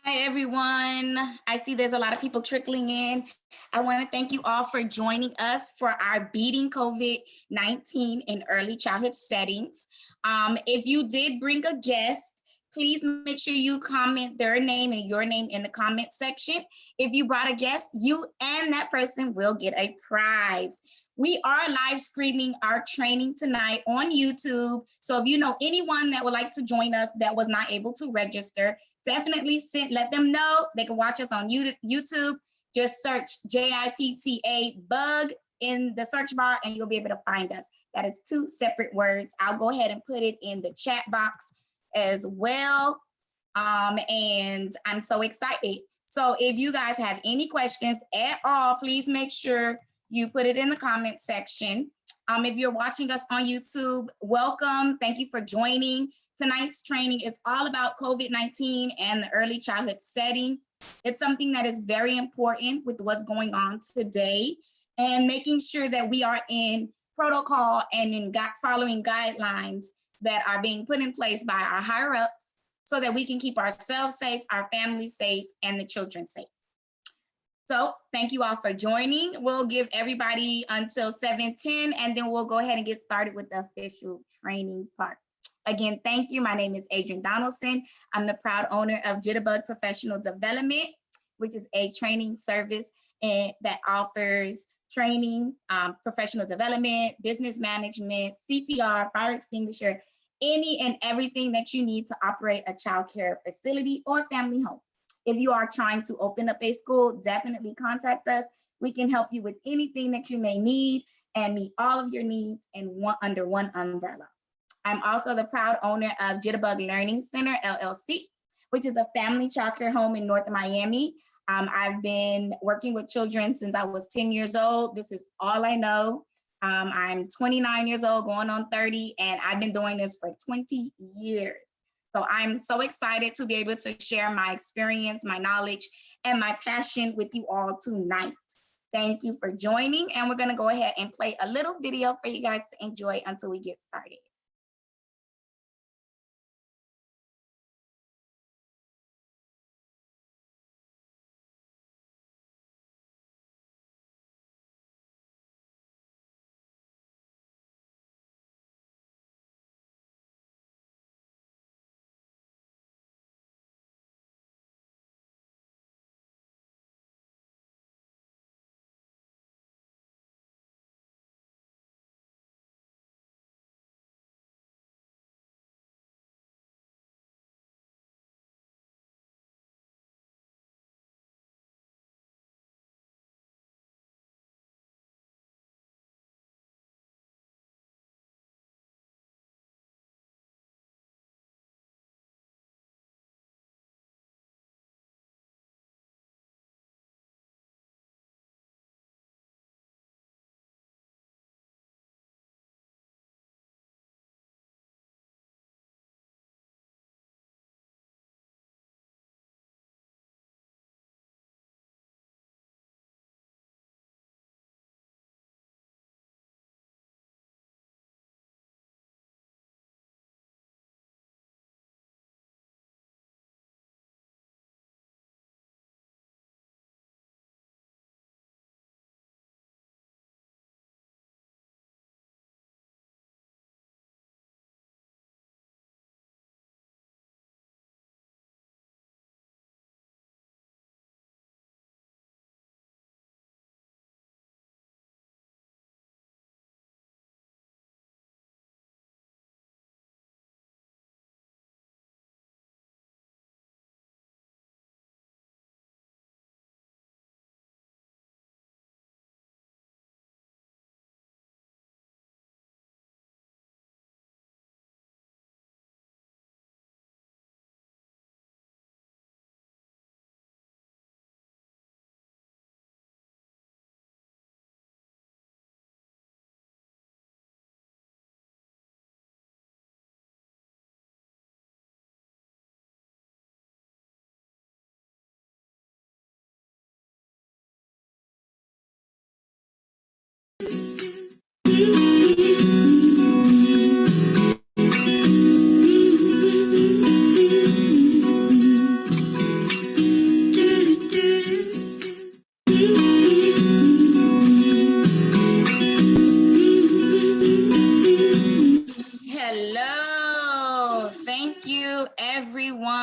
Hi, everyone. I see there's a lot of people trickling in. I want to thank you all for joining us for our Beating COVID-19 in Early Childhood Settings. If you did bring a guest, please make sure you comment their name and your name in the comment section. If you brought a guest, you and that person will get a prize. We are live streaming our training tonight on YouTube. So if you know anyone that would like to join us that was not able to register, definitely let them know. They can watch us on YouTube. Just search JITTA bug in the search bar and you'll be able to find us. That is 2 separate words. I'll go ahead and put it in the chat box as well. And I'm so excited. So if you guys have any questions at all, please make sure you put it in the comment section. If you're watching us on YouTube, welcome. Thank you for joining. Tonight's training is all about COVID-19 and the early childhood setting. It's something that is very important with what's going on today and making sure that we are in protocol and in following guidelines that are being put in place by our higher ups so that we can keep ourselves safe, our families safe, and the children safe. So thank you all for joining. We'll give everybody until 7:10 and then we'll go ahead and get started with the official training part. Again, thank you. My name is Adrienne Donaldson. I'm the proud owner of Jitterbug Professional Development, which is a training service that offers training, professional development, business management, CPR, fire extinguisher, any and everything that you need to operate a childcare facility or family home. If you are trying to open up a school, definitely contact us. We can help you with anything that you may need and meet all of your needs under one umbrella. I'm also the proud owner of Jitterbug Learning Center, LLC, which is a family childcare home in North Miami. I've been working with children since I was 10 years old. This is all I know. I'm 29 years old, going on 30, and I've been doing this for 20 years. So I'm so excited to be able to share my experience, my knowledge, and my passion with you all tonight. Thank you for joining, and we're gonna go ahead and play a little video for you guys to enjoy until we get started.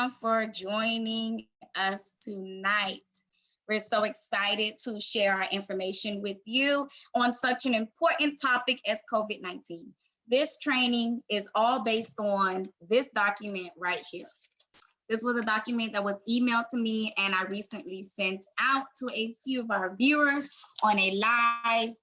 everyone for joining us tonight. We're so excited to share our information with you on such an important topic as COVID-19. This training is all based on this document right here. This was a document that was emailed to me and I recently sent out to a few of our viewers on a live,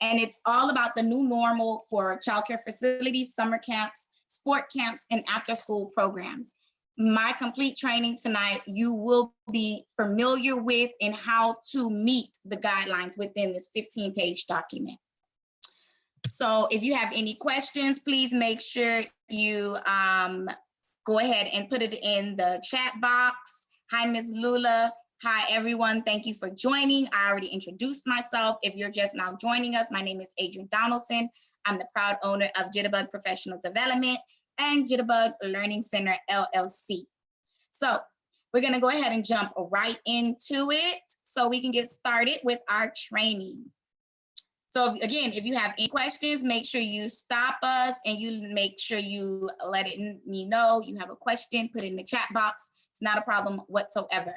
and it's all about the new normal for childcare facilities, summer camps, sport camps, and after-school programs. My complete training tonight, you will be familiar with and how to meet the guidelines within this 15-page document. So if you have any questions, please make sure you go ahead and put it in the chat box. Hi, Ms. Lula. Hi, everyone. Thank you for joining. I already introduced myself. If you're just now joining us, my name is Adrienne Donaldson. I'm the proud owner of Jitterbug Professional Development and Jitterbug Learning Center, LLC. So we're gonna go ahead and jump right into it so we can get started with our training. So again, if you have any questions, make sure you stop us and you make sure you let me know you have a question, put it in the chat box. It's not a problem whatsoever.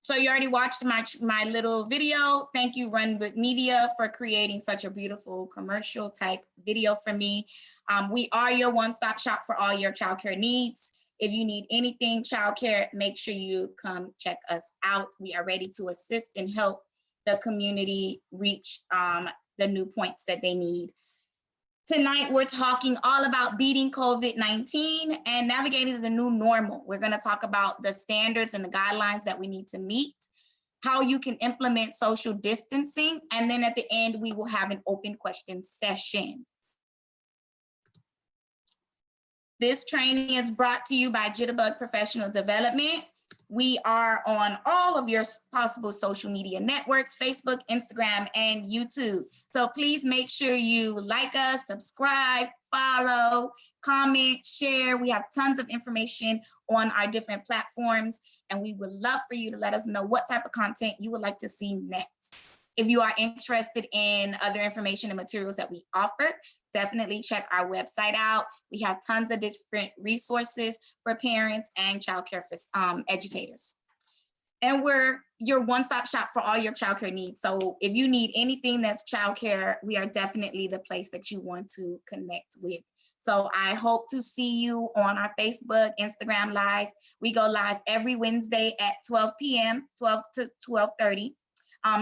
So you already watched my little video. Thank you, Run With Media, for creating such a beautiful commercial type video for me. We are your one-stop shop for all your childcare needs. If you need anything childcare, make sure you come check us out. We are ready to assist and help the community reach the new points that they need. Tonight, we're talking all about beating COVID-19 and navigating the new normal. We're going to talk about the standards and the guidelines that we need to meet, how you can implement social distancing, and then at the end, we will have an open question session. This training is brought to you by Jitterbug Professional Development. We are on all of your possible social media networks, Facebook, Instagram, and YouTube. So please make sure you like us, subscribe, follow, comment, share. We have tons of information on our different platforms, and we would love for you to let us know what type of content you would like to see next. If you are interested in other information and materials that we offer, definitely check our website out. We have tons of different resources for parents and childcare educators. And we're your one-stop shop for all your childcare needs. So if you need anything that's childcare, we are definitely the place that you want to connect with. So I hope to see you on our Facebook, Instagram Live. We go live every Wednesday at 12 p.m., 12 to 12:30.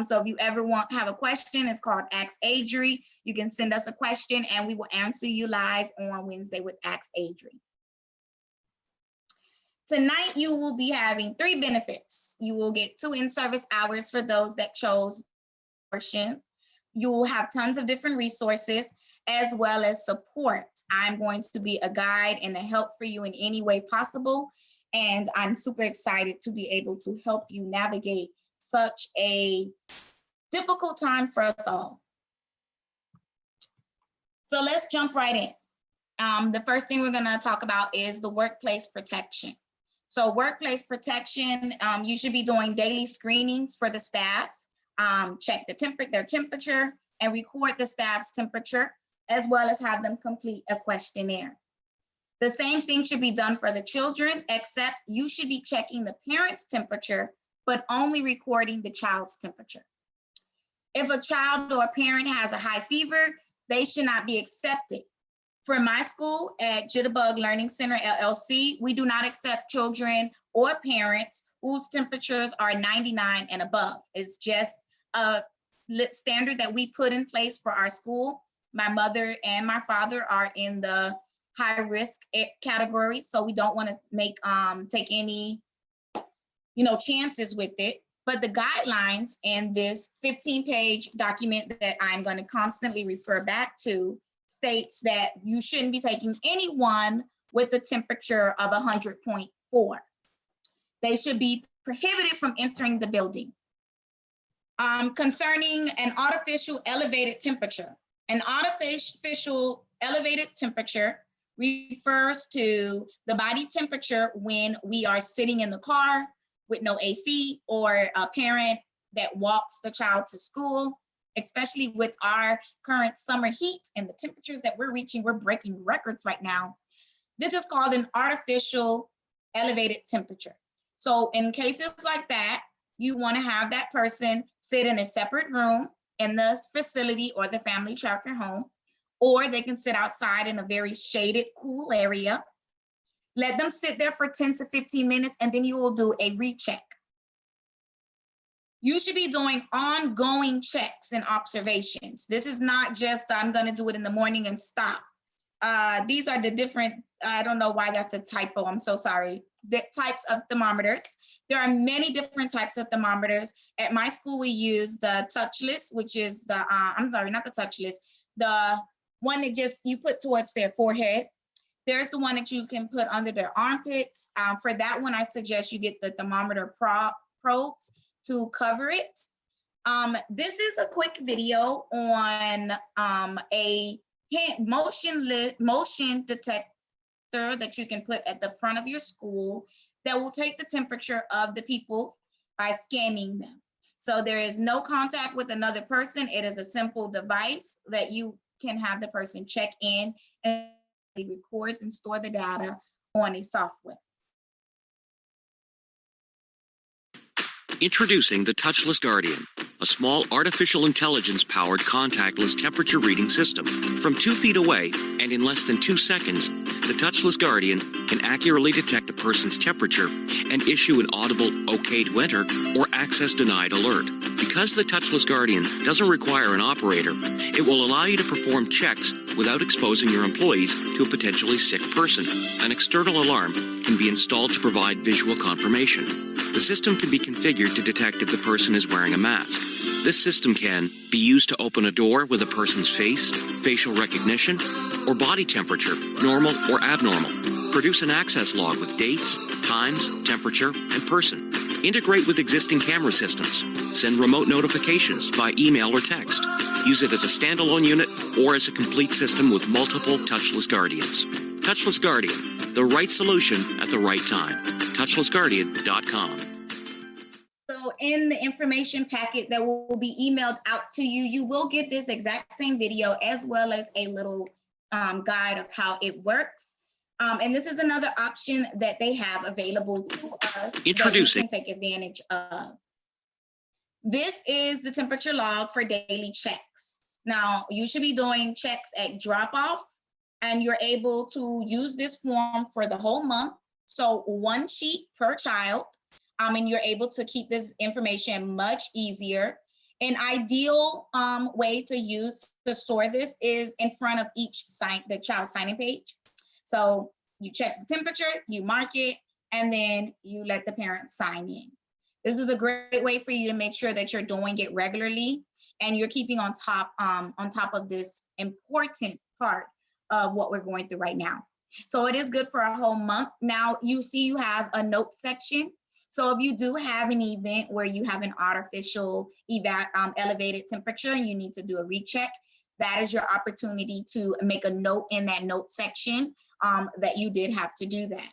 So if you ever have a question, it's called Ask Adri. You can send us a question and we will answer you live on Wednesday with Ask Adri. Tonight, you will be having 3 benefits. You will get 2 in-service hours for those that chose portion. You will have tons of different resources as well as support. I'm going to be a guide and a help for you in any way possible. And I'm super excited to be able to help you navigate such a difficult time for us all. So let's jump right in. The first thing we're going to talk about is the workplace protection. So workplace protection, you should be doing daily screenings for the staff, check their temperature and record the staff's temperature, as well as have them complete a questionnaire. The same thing should be done for the children, except you should be checking the parent's temperature but only recording the child's temperature. If a child or a parent has a high fever, they should not be accepted. For my school at Jitterbug Learning Center, LLC, we do not accept children or parents whose temperatures are 99 and above. It's just a standard that we put in place for our school. My mother and my father are in the high risk category, so we don't want to take any chances with it. But the guidelines in this 15-page document that I'm going to constantly refer back to states that you shouldn't be taking anyone with a temperature of 100.4. They should be prohibited from entering the building. Concerning an artificial elevated temperature. An artificial elevated temperature refers to the body temperature when we are sitting in the car with no AC, or a parent that walks the child to school, especially with our current summer heat and the temperatures that we're reaching. We're breaking records right now. This is called an artificial elevated temperature. So in cases like that, you want to have that person sit in a separate room in the facility or the family childcare home, or they can sit outside in a very shaded, cool area. Let them sit there for 10 to 15 minutes, and then you will do a recheck. You should be doing ongoing checks and observations. This is not just, I'm going to do it in the morning and stop. These are the different, I don't know why that's a typo, I'm so sorry, the types of thermometers. There are many different types of thermometers. At my school, we use the Touchless, which is the, I'm sorry, not the Touchless, the one that just you put towards their forehead. There's the one that you can put under their armpits. For that one, I suggest you get the thermometer probes to cover it. This is a quick video on a motion detector that you can put at the front of your school that will take the temperature of the people by scanning them. So there is no contact with another person. It is a simple device that you can have the person check in, and it records and store the data on a software. Introducing the Touchless Guardian, a small artificial intelligence-powered contactless temperature reading system. From 2 feet away and in less than 2 seconds, the Touchless Guardian can accurately detect a person's temperature and issue an audible "OK to enter" or "Access denied" alert. Because the Touchless Guardian doesn't require an operator, it will allow you to perform checks without exposing your employees to a potentially sick person. An external alarm can be installed to provide visual confirmation. The system can be configured to detect if the person is wearing a mask. This system can be used to open a door with a person's face, facial recognition, or body temperature, normal or abnormal. Produce an access log with dates, times, temperature, and person. Integrate with existing camera systems. Send remote notifications by email or text. Use it as a standalone unit or as a complete system with multiple Touchless Guardians. Touchless Guardian, the right solution at the right time. Touchlessguardian.com. So in the information packet that will be emailed out to you, you will get this exact same video as well as a little guide of how it works. And this is another option that they have available to us that we can take advantage of. This is the temperature log for daily checks. Now, you should be doing checks at drop-off, and you're able to use this form for the whole month. So 1 sheet per child, and you're able to keep this information much easier. An ideal way to store this is in front of each the child sign-in page. So you check the temperature, you mark it, and then you let the parents sign in. This is a great way for you to make sure that you're doing it regularly and you're keeping on top of this important part of what we're going through right now. So it is good for a whole month. Now you see you have a note section. So if you do have an event where you have an artificial elevated temperature and you need to do a recheck, that is your opportunity to make a note in that note section that you did have to do that.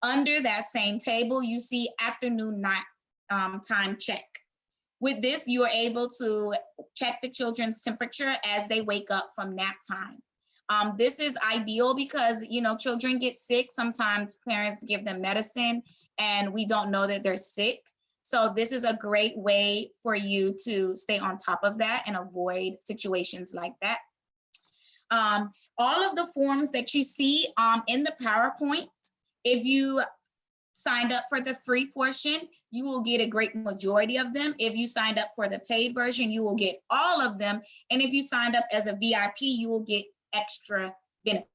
Under that same table, you see afternoon nap time check. With this, you are able to check the children's temperature as they wake up from nap time. This is ideal because, children get sick. Sometimes parents give them medicine and we don't know that they're sick. So this is a great way for you to stay on top of that and avoid situations like that. All of the forms that you see in the PowerPoint, if you signed up for the free portion, you will get a great majority of them. If you signed up for the paid version, you will get all of them. And if you signed up as a VIP, you will get extra benefits.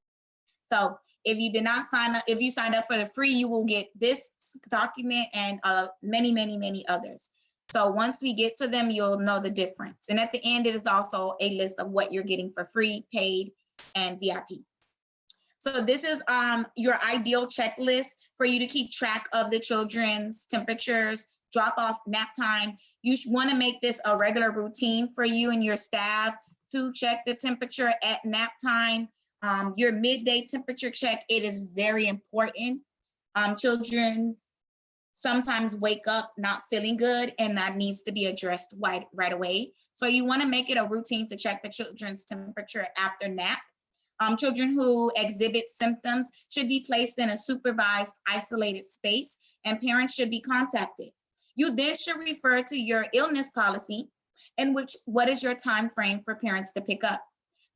So if you did not sign up, if you signed up for the free, you will get this document and many, many, many others. So once we get to them, you'll know the difference. And at the end, it is also a list of what you're getting for free, paid, and VIP. So this is your ideal checklist for you to keep track of the children's temperatures, drop off, nap time. You want to make this a regular routine for you and your staff to check the temperature at nap time. Your midday temperature check, it is very important. Children sometimes wake up not feeling good, and that needs to be addressed right away. So you want to make it a routine to check the children's temperature after nap. Children who exhibit symptoms should be placed in a supervised, isolated space, and parents should be contacted. You then should refer to your illness policy, in which what is your time frame for parents to pick up.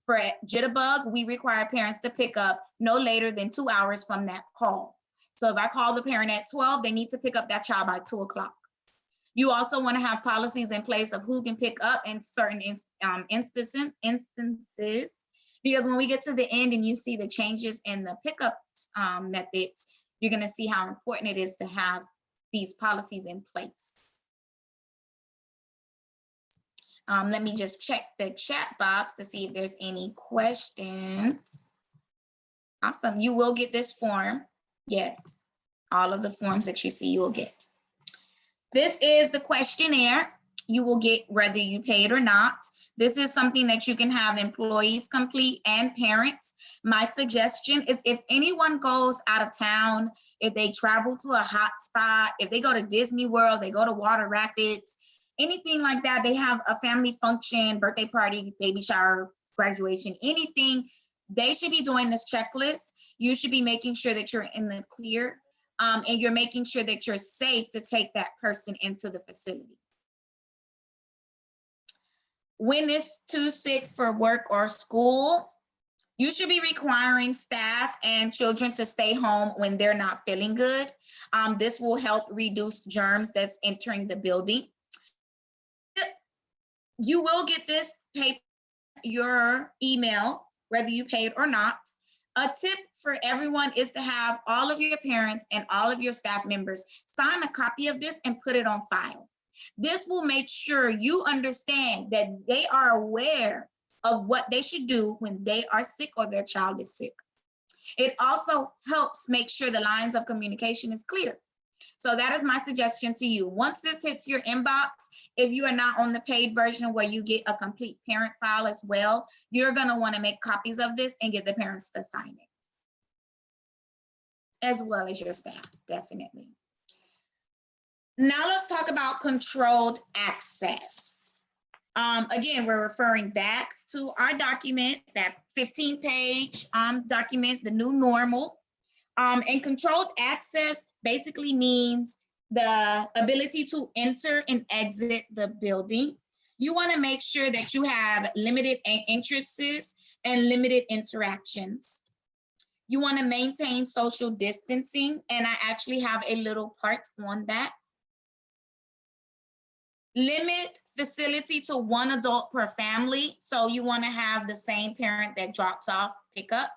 For jitterbug, we require parents to pick up no later than 2 hours from that call. So if I call the parent at 12, they need to pick up that child by 2 o'clock. You also want to have policies in place of who can pick up in certain instances, because when we get to the end and you see the changes in the pickup methods, you're going to see how important it is to have these policies in place. Let me just check the chat box to see if there's any questions. Awesome. You will get this form. Yes, all of the forms that you see, you will get. This is the questionnaire you will get whether you pay it or not. This is something that you can have employees complete and parents. My suggestion is if anyone goes out of town, if they travel to a hot spot, if they go to Disney World, they go to Water Rapids, anything like that, they have a family function, birthday party, baby shower, graduation, anything, they should be doing this checklist. You should be making sure that you're in the clear and you're making sure that you're safe to take that person into the facility. When it's too sick for work or school, you should be requiring staff and children to stay home when they're not feeling good. This will help reduce germs that's entering the building. You will get this paper, your email, whether you pay it or not. A tip for everyone is to have all of your parents and all of your staff members sign a copy of this and put it on file. This will make sure you understand that they are aware of what they should do when they are sick or their child is sick. It also helps make sure the lines of communication is clear. So that is my suggestion to you. Once this hits your inbox, if you are not on the paid version where you get a complete parent file as well, you're going to want to make copies of this and get the parents to sign it, as well as your staff, definitely. Now let's talk about controlled access. Again, we're referring back to our document, that 15-page document, the new normal. And controlled access basically means the ability to enter and exit the building. You want to make sure that you have limited entrances and limited interactions. You want to maintain social distancing, and I actually have a little part on that. Limit facility to 1 adult per family. So you want to have the same parent that drops off, pick up.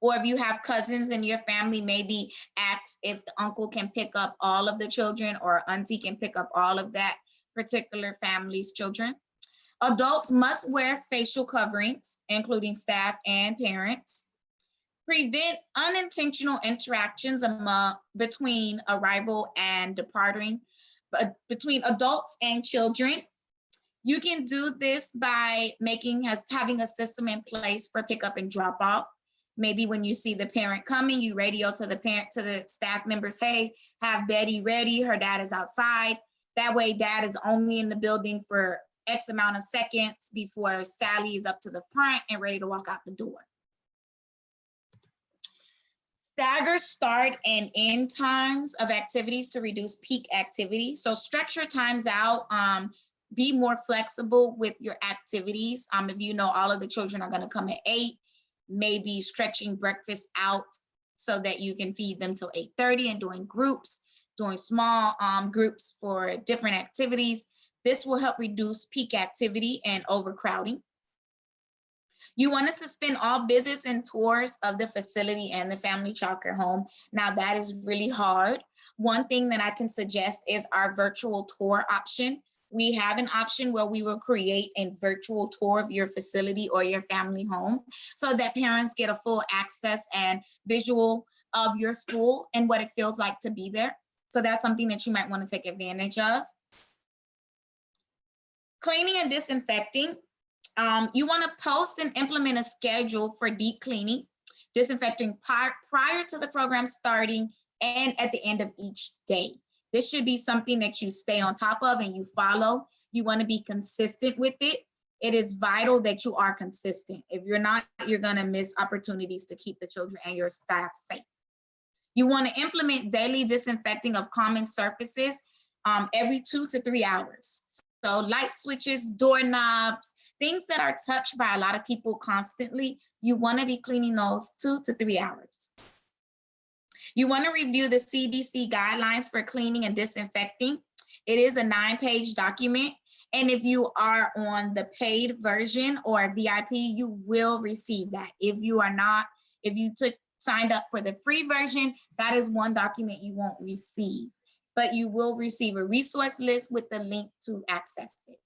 Or if you have cousins in your family, maybe ask if the uncle can pick up all of the children or auntie can pick up all of that particular family's children. Adults must wear facial coverings, including staff and parents. Prevent unintentional interactions between arrival and departing, between adults and children. You can do this by having a system in place for pickup and drop off. Maybe when you see the parent coming, you radio to the staff members, hey, have Betty ready, her dad is outside. That way dad is only in the building for X amount of seconds before Sally is up to the front and ready to walk out the door. Stagger start and end times of activities to reduce peak activity. So stretch your times out, be more flexible with your activities. If you know all of the children are gonna come at 8, maybe stretching breakfast out so that you can feed them till 8:30 and doing small groups for different activities. This will help reduce peak activity and overcrowding. You want to suspend all visits and tours of the facility and the family childcare home. Now that is really hard. One thing that I can suggest is our virtual tour option. We have an option where we will create a virtual tour of your facility or your family home so that parents get a full access and visual of your school and what it feels like to be there. So that's something that you might want to take advantage of. Cleaning and disinfecting. You want to post and implement a schedule for deep cleaning, disinfecting prior to the program starting and at the end of each day. This should be something that you stay on top of and you follow. You want to be consistent with it. it is vital that you are consistent. If you're not, you're gonna miss opportunities to keep the children and your staff safe. You wanna implement daily disinfecting of common surfaces every 2 to 3 hours. So light switches, doorknobs, things that are touched by a lot of people constantly, you wanna be cleaning those 2 to 3 hours. You wanna review the CDC guidelines for cleaning and disinfecting. It is a 9-page document. And if you are on the paid version or VIP, you will receive that. If you are not, if you signed up for the free version, that is one document you won't receive, but you will receive a resource list with the link to access it.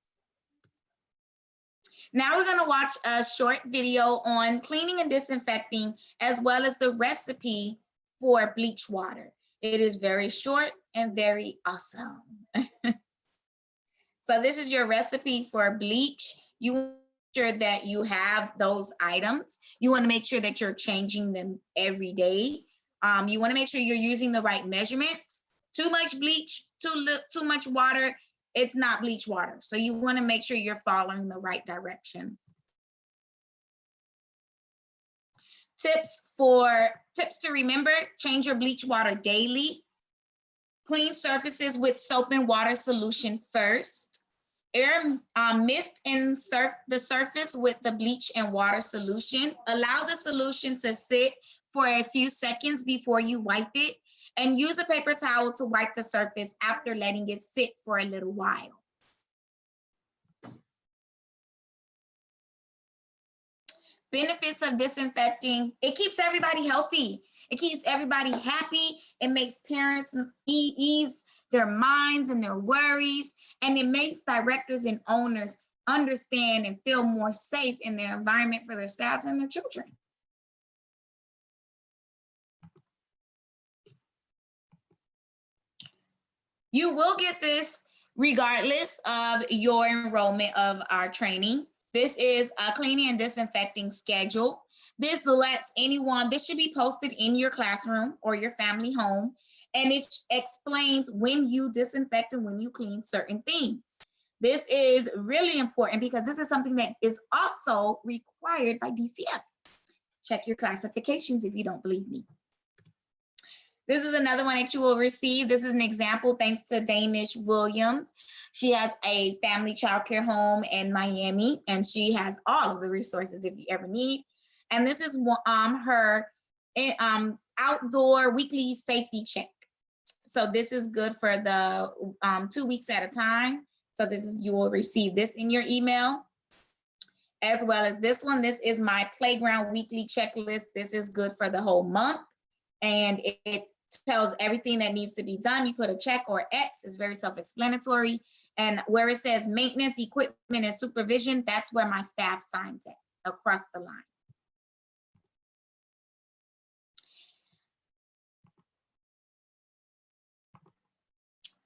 Now we're gonna watch a short video on cleaning and disinfecting, as well as the recipe for bleach water. It is very short and very awesome. So this is your recipe for bleach. You want to make sure that you have those items. You want to make sure that you're changing them every day. You want to make sure you're using the right measurements. Too much bleach, too much water, it's not bleach water. So you want to make sure you're following the right directions. Tips to remember: change your bleach water daily. Clean surfaces with soap and water solution first. Air mist in the surface with the bleach and water solution. Allow the solution to sit for a few seconds before you wipe it, and use a paper towel to wipe the surface after letting it sit for a little while. Benefits of disinfecting: it keeps everybody healthy. It keeps everybody happy. It makes parents ease their minds and their worries, and it makes directors and owners understand and feel more safe in their environment for their staffs and their children. You will get this regardless of your enrollment of our training. This is a cleaning and disinfecting schedule. This lets anyone, this should be posted in your classroom or your family home, and it explains when you disinfect and when you clean certain things. This is really important because this is something that is also required by DCF. Check your classifications if you don't believe me. This is another one that you will receive. This is an example thanks to Danish Williams. She has a family childcare home in Miami, and she has all of the resources if you ever need. And this is her outdoor weekly safety check. So this is good for the 2 weeks at a time. So this is, you will receive this in your email, as well as this one. This is my playground weekly checklist. This is good for the whole month, and it tells everything that needs to be done. You put a check or X, it's very self-explanatory. And where it says maintenance, equipment, and supervision, that's where my staff signs it across the line.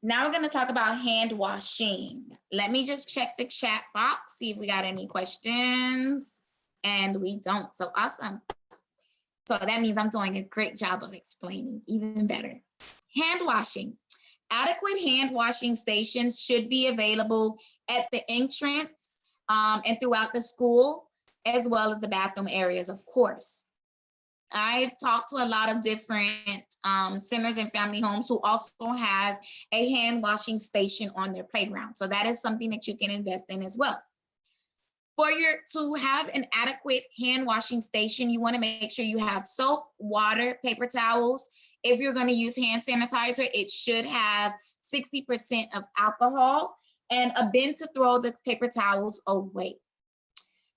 Now we're going to talk about hand washing. Let me just check the chat box, see if we got any questions. And we don't, so awesome. So that means I'm doing a great job of explaining, even better. Hand washing. Adequate hand washing stations should be available at the entrance and throughout the school, as well as the bathroom areas, of course. I've talked to a lot of different centers and family homes who also have a hand washing station on their playground. So that is something that you can invest in as well. To have an adequate hand washing station, you want to make sure you have soap, water, paper towels. If you're going to use hand sanitizer, it should have 60% of alcohol, and a bin to throw the paper towels away.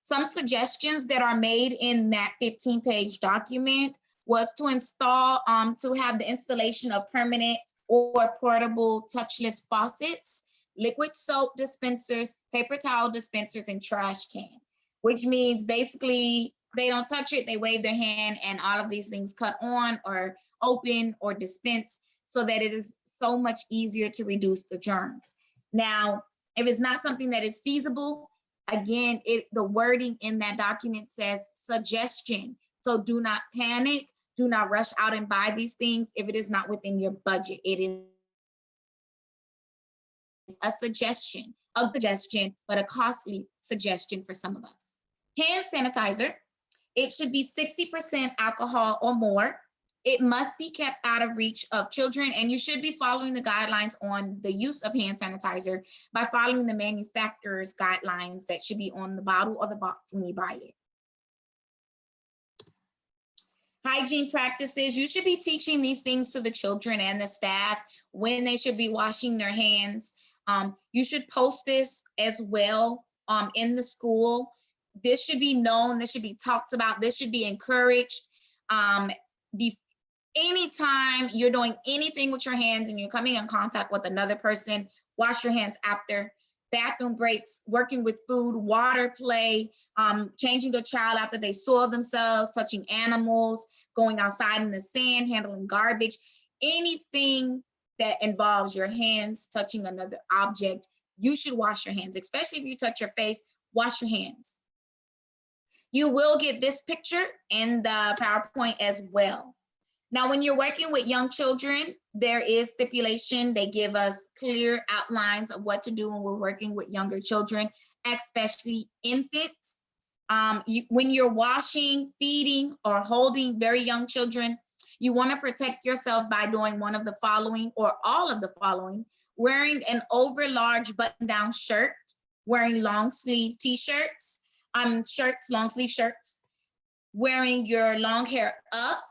Some suggestions that are made in that 15-page document was to have the installation of permanent or portable touchless faucets, liquid soap dispensers, paper towel dispensers, and trash can, which means basically they don't touch it, they wave their hand, and all of these things cut on or open or dispense, so that it is so much easier to reduce the germs. Now, if it's not something that is feasible, again, the wording in that document says suggestion. So do not panic, do not rush out and buy these things if it is not within your budget. It is a suggestion, but a costly suggestion for some of us. Hand sanitizer, it should be 60% alcohol or more. It must be kept out of reach of children, and you should be following the guidelines on the use of hand sanitizer by following the manufacturer's guidelines that should be on the bottle or the box when you buy it. Hygiene practices, you should be teaching these things to the children and the staff when they should be washing their hands. You should post this as well in the school. This should be known, this should be talked about, this should be encouraged. Anytime you're doing anything with your hands and you're coming in contact with another person, wash your hands after. Bathroom breaks, working with food, water play, changing a child after they soil themselves, touching animals, going outside in the sand, handling garbage, anything that involves your hands touching another object, you should wash your hands, especially if you touch your face, wash your hands. You will get this picture in the PowerPoint as well. Now, when you're working with young children, there is stipulation. They give us clear outlines of what to do when we're working with younger children, especially infants. When you're washing, feeding, or holding very young children, you want to protect yourself by doing one of the following or all of the following: wearing an over large button-down shirt, wearing long sleeve t-shirts, long sleeve shirts, wearing your long hair up,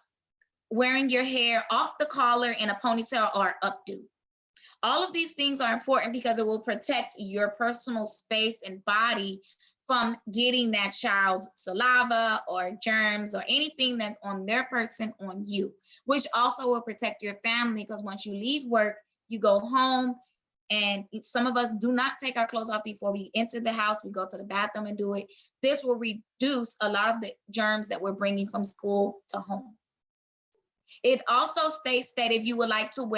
wearing your hair off the collar in a ponytail or updo. All of these things are important because it will protect your personal space and body from getting that child's saliva or germs or anything that's on their person on you, which also will protect your family, because once you leave work, you go home, and some of us do not take our clothes off before we enter the house. We go to the bathroom and do it. This will reduce a lot of the germs that we're bringing from school to home. It also states that if you would like to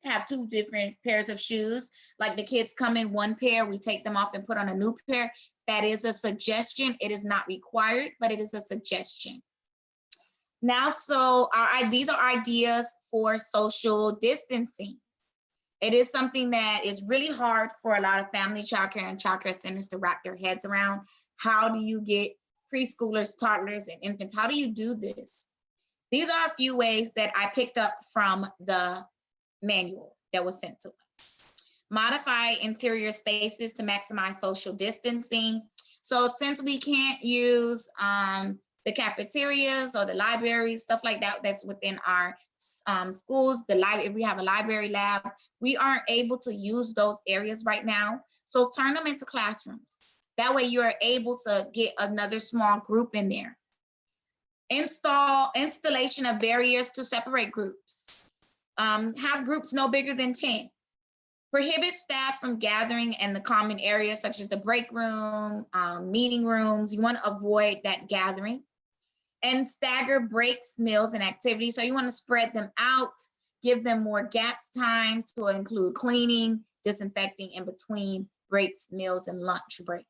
have two different pairs of shoes, like the kids come in one pair, we take them off and put on a new pair. That is a suggestion. It is not required, but it is a suggestion. Now, these are ideas for social distancing. It is something that is really hard for a lot of family childcare and childcare centers to wrap their heads around. How do you get preschoolers, toddlers, and infants? How do you do this? These are a few ways that I picked up from the manual that was sent to us. Modify interior spaces to maximize social distancing. So since we can't use the cafeterias or the libraries, stuff like that, that's within our schools, if we have a library lab, we aren't able to use those areas right now. So turn them into classrooms. That way you're able to get another small group in there. Installation of barriers to separate groups. Have groups no bigger than 10. Prohibit staff from gathering in the common areas such as the break room, meeting rooms. You want to avoid that gathering. And stagger breaks, meals, and activities. So you want to spread them out, give them more gaps times to include cleaning, disinfecting in between breaks, meals, and lunch breaks.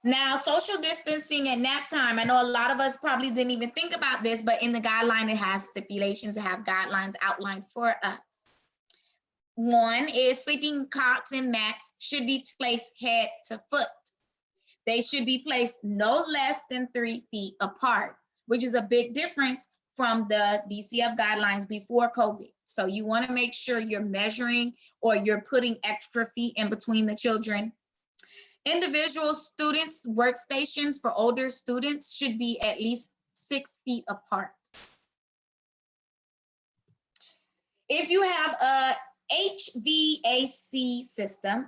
Now, social distancing at nap time. I know a lot of us probably didn't even think about this, but in the guideline, it has stipulations, to have guidelines outlined for us. One is sleeping cots and mats should be placed head to foot. They should be placed no less than 3 feet apart, which is a big difference from the DCF guidelines before COVID. So you want to make sure you're measuring or you're putting extra feet in between the children. Individual students' workstations for older students should be at least 6 feet apart. If you have a HVAC system,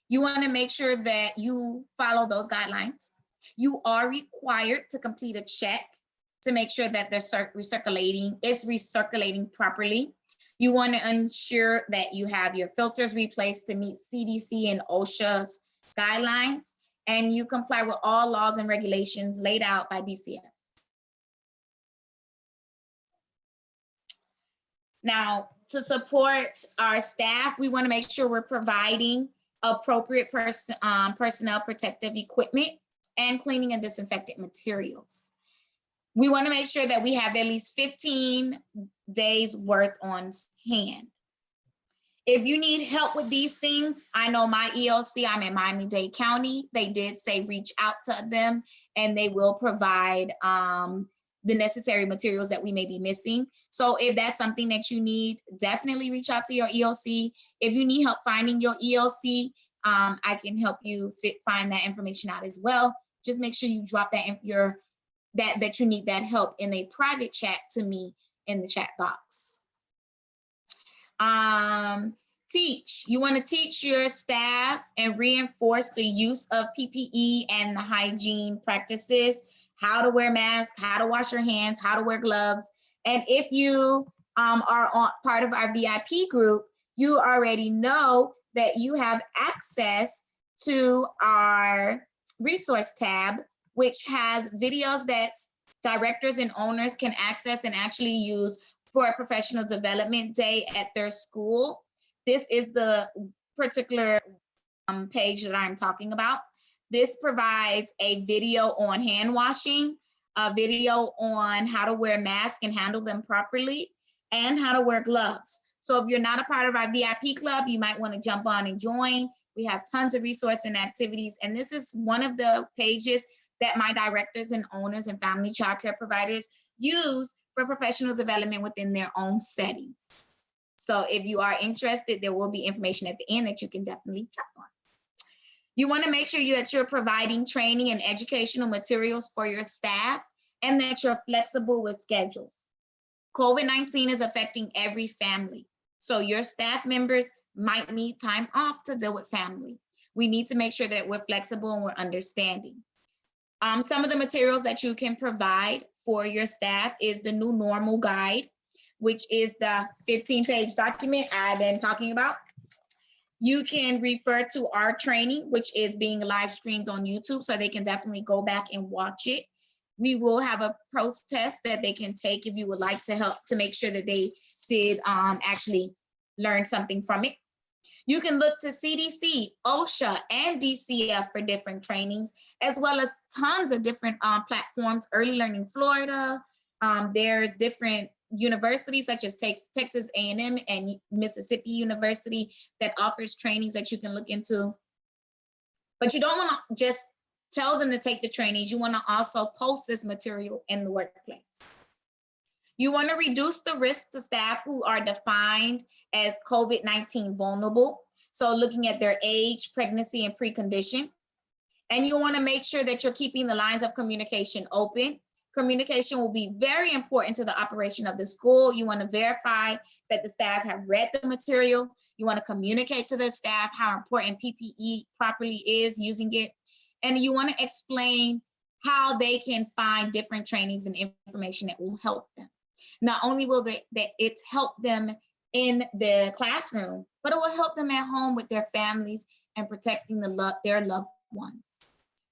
you want to make sure that you follow those guidelines. You are required to complete a check to make sure that it's recirculating properly. You want to ensure that you have your filters replaced to meet CDC and OSHA's guidelines, and you comply with all laws and regulations laid out by DCF. Now, to support our staff, we want to make sure we're providing appropriate personnel protective equipment and cleaning and disinfectant materials. We want to make sure that we have at least 15 days worth on hand. If you need help with these things, I know my ELC, I'm in Miami-Dade County. They did say reach out to them and they will provide the necessary materials that we may be missing. So if that's something that you need, definitely reach out to your ELC. If you need help finding your ELC, I can help you find that information out as well. Just make sure you drop that that you need that help in a private chat to me in the chat box. Teach. You want to teach your staff and reinforce the use of PPE and the hygiene practices, how to wear masks, how to wash your hands, how to wear gloves. And if you are part of our VIP group, you already know that you have access to our resource tab, which has videos that directors and owners can access and actually use for a professional development day at their school. This is the particular page that I'm talking about. This provides a video on hand washing, a video on how to wear masks and handle them properly, and how to wear gloves. So if you're not a part of our VIP club, you might want to jump on and join. We have tons of resources and activities, and this is one of the pages that my directors and owners and family childcare providers use for professional development within their own settings. So if you are interested, there will be information at the end that you can definitely check on. You want to make sure that you're providing training and educational materials for your staff and that you're flexible with schedules. COVID-19 is affecting every family. So your staff members might need time off to deal with family. We need to make sure that we're flexible and we're understanding. Some of the materials that you can provide for your staff is the new normal guide, which is the 15-page document I've been talking about. You can refer to our training, which is being live streamed on YouTube, so they can definitely go back and watch it. We will have a post test that they can take if you would like to help to make sure that they did actually learn something from it. You can look to CDC, OSHA, and DCF for different trainings, as well as tons of different platforms. Early Learning Florida, there's different universities such as Texas A&M and Mississippi University that offers trainings that you can look into. But you don't want to just tell them to take the trainings. You want to also post this material in the workplace. You want to reduce the risk to staff who are defined as COVID-19 vulnerable. So looking at their age, pregnancy, and precondition. And you want to make sure that you're keeping the lines of communication open. Communication will be very important to the operation of the school. You want to verify that the staff have read the material. You want to communicate to the staff how important PPE properly is, using it. And you want to explain how they can find different trainings and information that will help them. Not only will it help them in the classroom, but it will help them at home with their families and protecting their loved ones.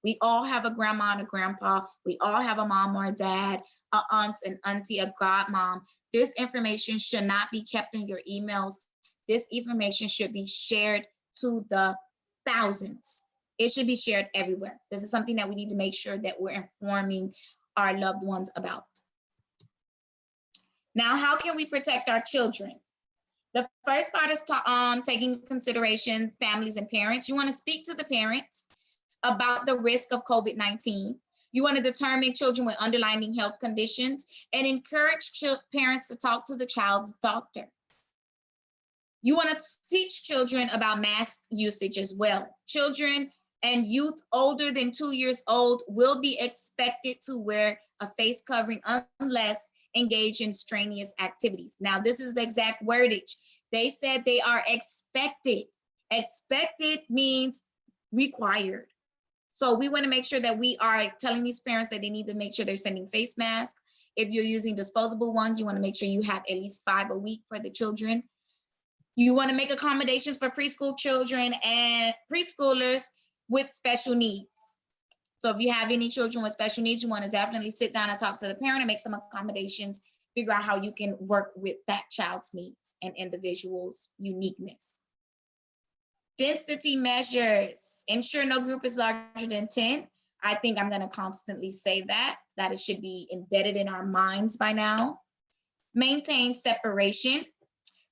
We all have a grandma and a grandpa. We all have a mom or a dad, an aunt, an auntie, a godmom. This information should not be kept in your emails. This information should be shared to the thousands. It should be shared everywhere. This is something that we need to make sure that we're informing our loved ones about. Now, how can we protect our children? The first part is taking into consideration families and parents. You want to speak to the parents about the risk of COVID-19. You want to determine children with underlying health conditions and encourage parents to talk to the child's doctor. You want to teach children about mask usage as well. Children and youth older than 2 years old will be expected to wear a face covering unless engaged in strenuous activities. Now, this is the exact wordage. They said they are expected. Expected means required. So we want to make sure that we are telling these parents that they need to make sure they're sending face masks. If you're using disposable ones, you want to make sure you have at least 5 a week for the children. You want to make accommodations for preschool children and preschoolers with special needs. So if you have any children with special needs, you want to definitely sit down and talk to the parent and make some accommodations, figure out how you can work with that child's needs and individual's uniqueness. Density measures. Ensure no group is larger than 10. I think I'm going to constantly say that. It should be embedded in our minds by now. Maintain separation.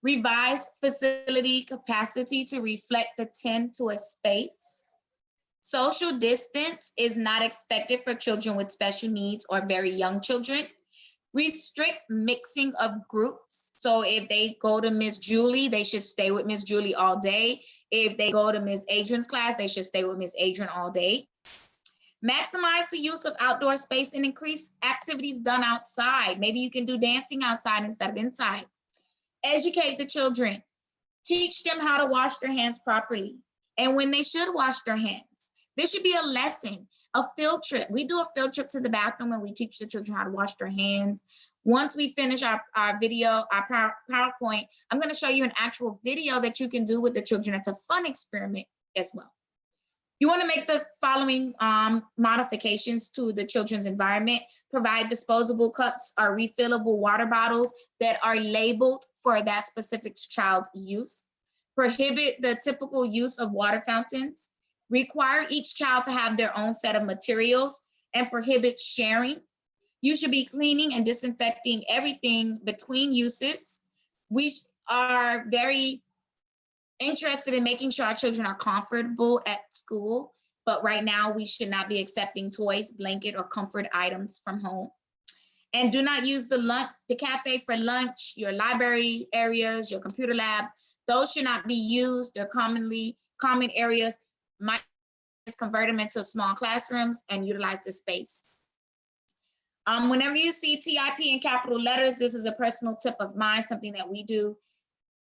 Revise facility capacity to reflect the 10 to a space. Social distance is not expected for children with special needs or very young children. Restrict mixing of groups. So if they go to Miss Julie, they should stay with Miss Julie all day. If they go to Miss Adrian's class, they should stay with Miss Adrian all day. Maximize the use of outdoor space and increase activities done outside. Maybe you can do dancing outside instead of inside. Educate the children. Teach them how to wash their hands properly and when they should wash their hands. There should be a lesson, a field trip. We do a field trip to the bathroom and we teach the children how to wash their hands. Once we finish our video, our PowerPoint, I'm going to show you an actual video that you can do with the children. It's a fun experiment as well. You want to make the following modifications to the children's environment. Provide disposable cups or refillable water bottles that are labeled for that specific child use. Prohibit the typical use of water fountains. Require each child to have their own set of materials and prohibit sharing. You should be cleaning and disinfecting everything between uses. We are very interested in making sure our children are comfortable at school, but right now we should not be accepting toys, blanket, or comfort items from home. And do not use the cafe for lunch, your library areas, your computer labs. Those should not be used. They're common areas. Might convert them into small classrooms and utilize the space. Whenever you see TIP in capital letters, this is a personal tip of mine, something that we do.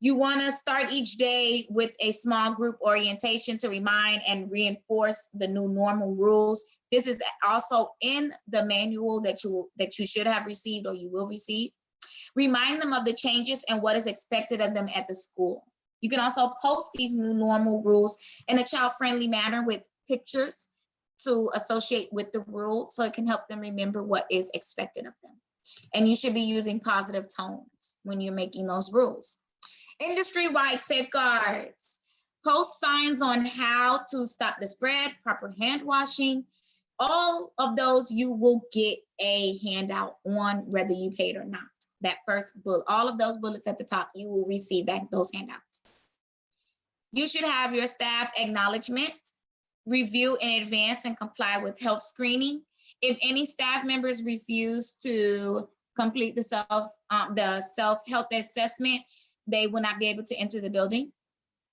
You want to start each day with a small group orientation to remind and reinforce the new normal rules. This is also in the manual that you should have received or you will receive. Remind them of the changes and what is expected of them at the school. You can also post these new normal rules in a child-friendly manner with pictures to associate with the rules so it can help them remember what is expected of them. And you should be using positive tones when you're making those rules. Industry-wide safeguards. Post signs on how to stop the spread, proper hand washing. All of those you will get a handout on whether you paid or not. That first bullet, all of those bullets at the top, you will receive those handouts. You should have your staff acknowledgement, review in advance and comply with health screening. If any staff members refuse to complete the self-health assessment, they will not be able to enter the building.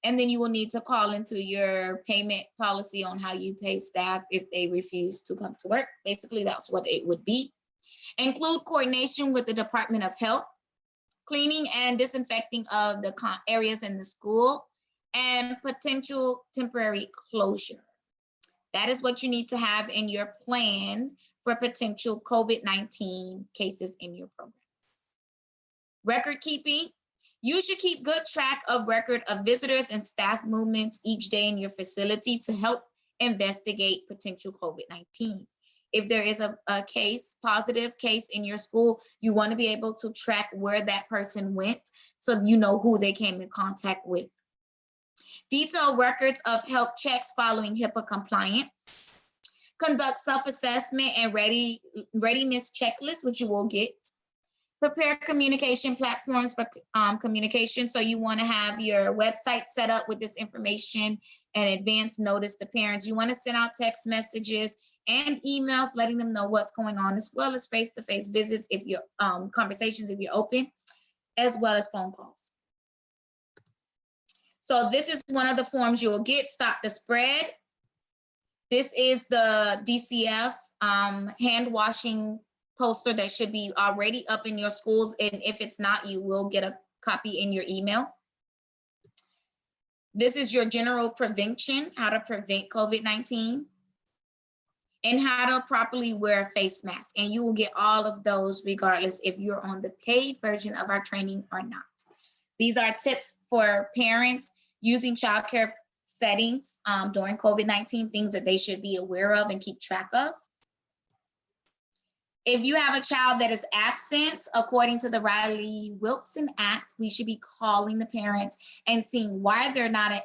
And then you will need to call into your payment policy on how you pay staff if they refuse to come to work. Basically, that's what it would be. Include coordination with the Department of Health, cleaning and disinfecting of the areas in the school, and potential temporary closure. That is what you need to have in your plan for potential COVID-19 cases in your program. Record keeping. You should keep good track of record of visitors and staff movements each day in your facility to help investigate potential COVID-19. If there is a positive case in your school, you want to be able to track where that person went so you know who they came in contact with. Detailed records of health checks following HIPAA compliance. Conduct self-assessment and readiness checklists, which you will get. Prepare communication platforms for communication. So you want to have your website set up with this information and advance notice to parents. You want to send out text messages and emails letting them know what's going on, as well as face-to-face visits if you're conversations if you're open, as well as phone calls. So this is one of the forms you will get, Stop the Spread. This is the DCF hand washing poster that should be already up in your schools. And if it's not, you will get a copy in your email. This is your general prevention, how to prevent COVID-19 and how to properly wear a face mask. And you will get all of those regardless if you're on the paid version of our training or not. These are tips for parents using childcare settings during COVID-19, things that they should be aware of and keep track of. If you have a child that is absent, according to the Riley-Wilson Act, we should be calling the parent and seeing why they're not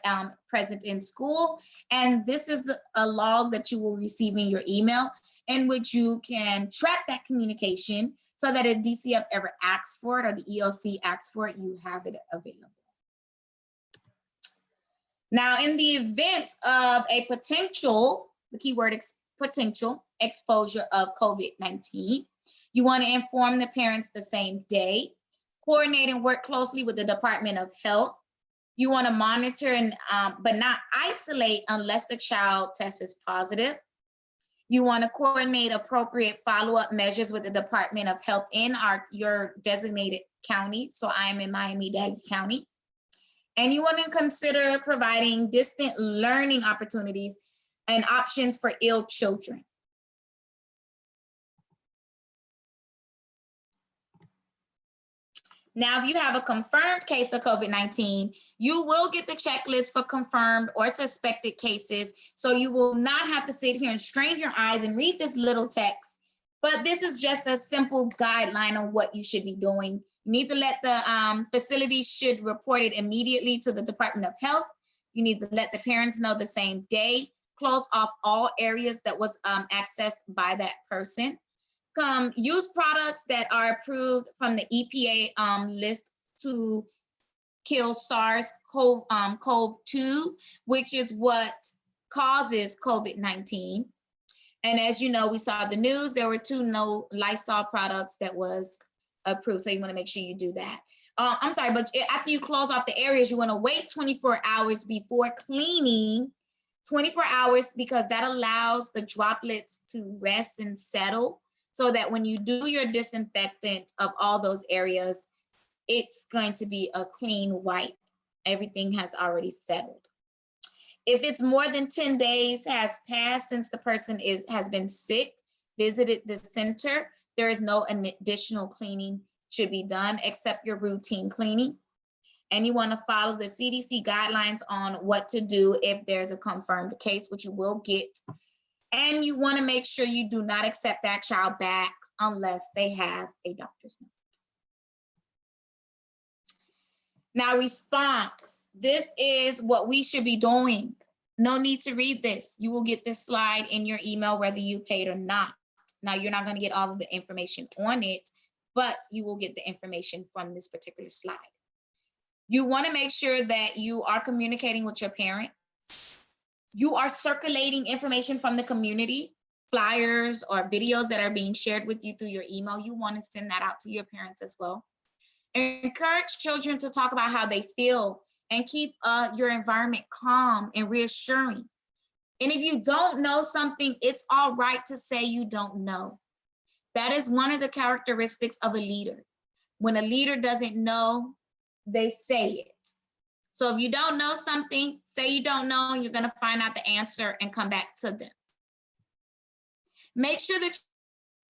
present in school. And this is a log that you will receive in your email, in which you can track that communication so that if DCF ever asks for it or the EOC asks for it, you have it available. Now, in the event of a potential, the keyword is potential exposure of COVID-19, you want to inform the parents the same day, coordinate and work closely with the Department of Health. You want to monitor and but not isolate unless the child test is positive. You want to coordinate appropriate follow-up measures with the Department of Health in your designated county. So I am in Miami-Dade County. And you want to consider providing distant learning opportunities and options for ill children. Now, if you have a confirmed case of COVID-19, you will get the checklist for confirmed or suspected cases. So you will not have to sit here and strain your eyes and read this little text. But this is just a simple guideline on what you should be doing. You need to let the facilities should report it immediately to the Department of Health. You need to let the parents know the same day. Close off all areas that was accessed by that person. Use products that are approved from the EPA list to kill SARS-CoV-2, which is what causes COVID-19. And as you know, we saw the news, there were 2 no Lysol products that was approved. So you want to make sure you do that. I'm sorry, but after you close off the areas, you want to wait 24 hours before cleaning. 24 hours, because that allows the droplets to rest and settle, so that when you do your disinfectant of all those areas, it's going to be a clean wipe. Everything has already settled. If it's more than 10 days has passed since the person has been sick, visited the center, there is no additional cleaning should be done except your routine cleaning. And you want to follow the CDC guidelines on what to do if there's a confirmed case, which you will get. And you want to make sure you do not accept that child back unless they have a doctor's note. Now, response. This is what we should be doing. No need to read this. You will get this slide in your email, whether you paid or not. Now, you're not going to get all of the information on it, but you will get the information from this particular slide. You want to make sure that you are communicating with your parent. You are circulating information from the community, flyers or videos that are being shared with you through your email. You want to send that out to your parents as well. Encourage children to talk about how they feel and keep your environment calm and reassuring. And if you don't know something, it's all right to say you don't know. That is one of the characteristics of a leader. When a leader doesn't know, they say it. So if you don't know something, say you don't know, and you're going to find out the answer and come back to them. Make sure that you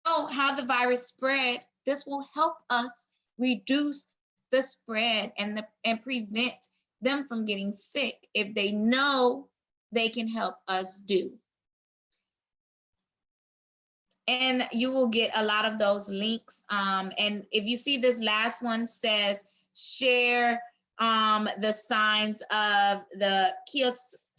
know how the virus spread. This will help us reduce the spread and prevent them from getting sick. If they know, they can help us do. And you will get a lot of those links. And if you see this last one says, share the signs of the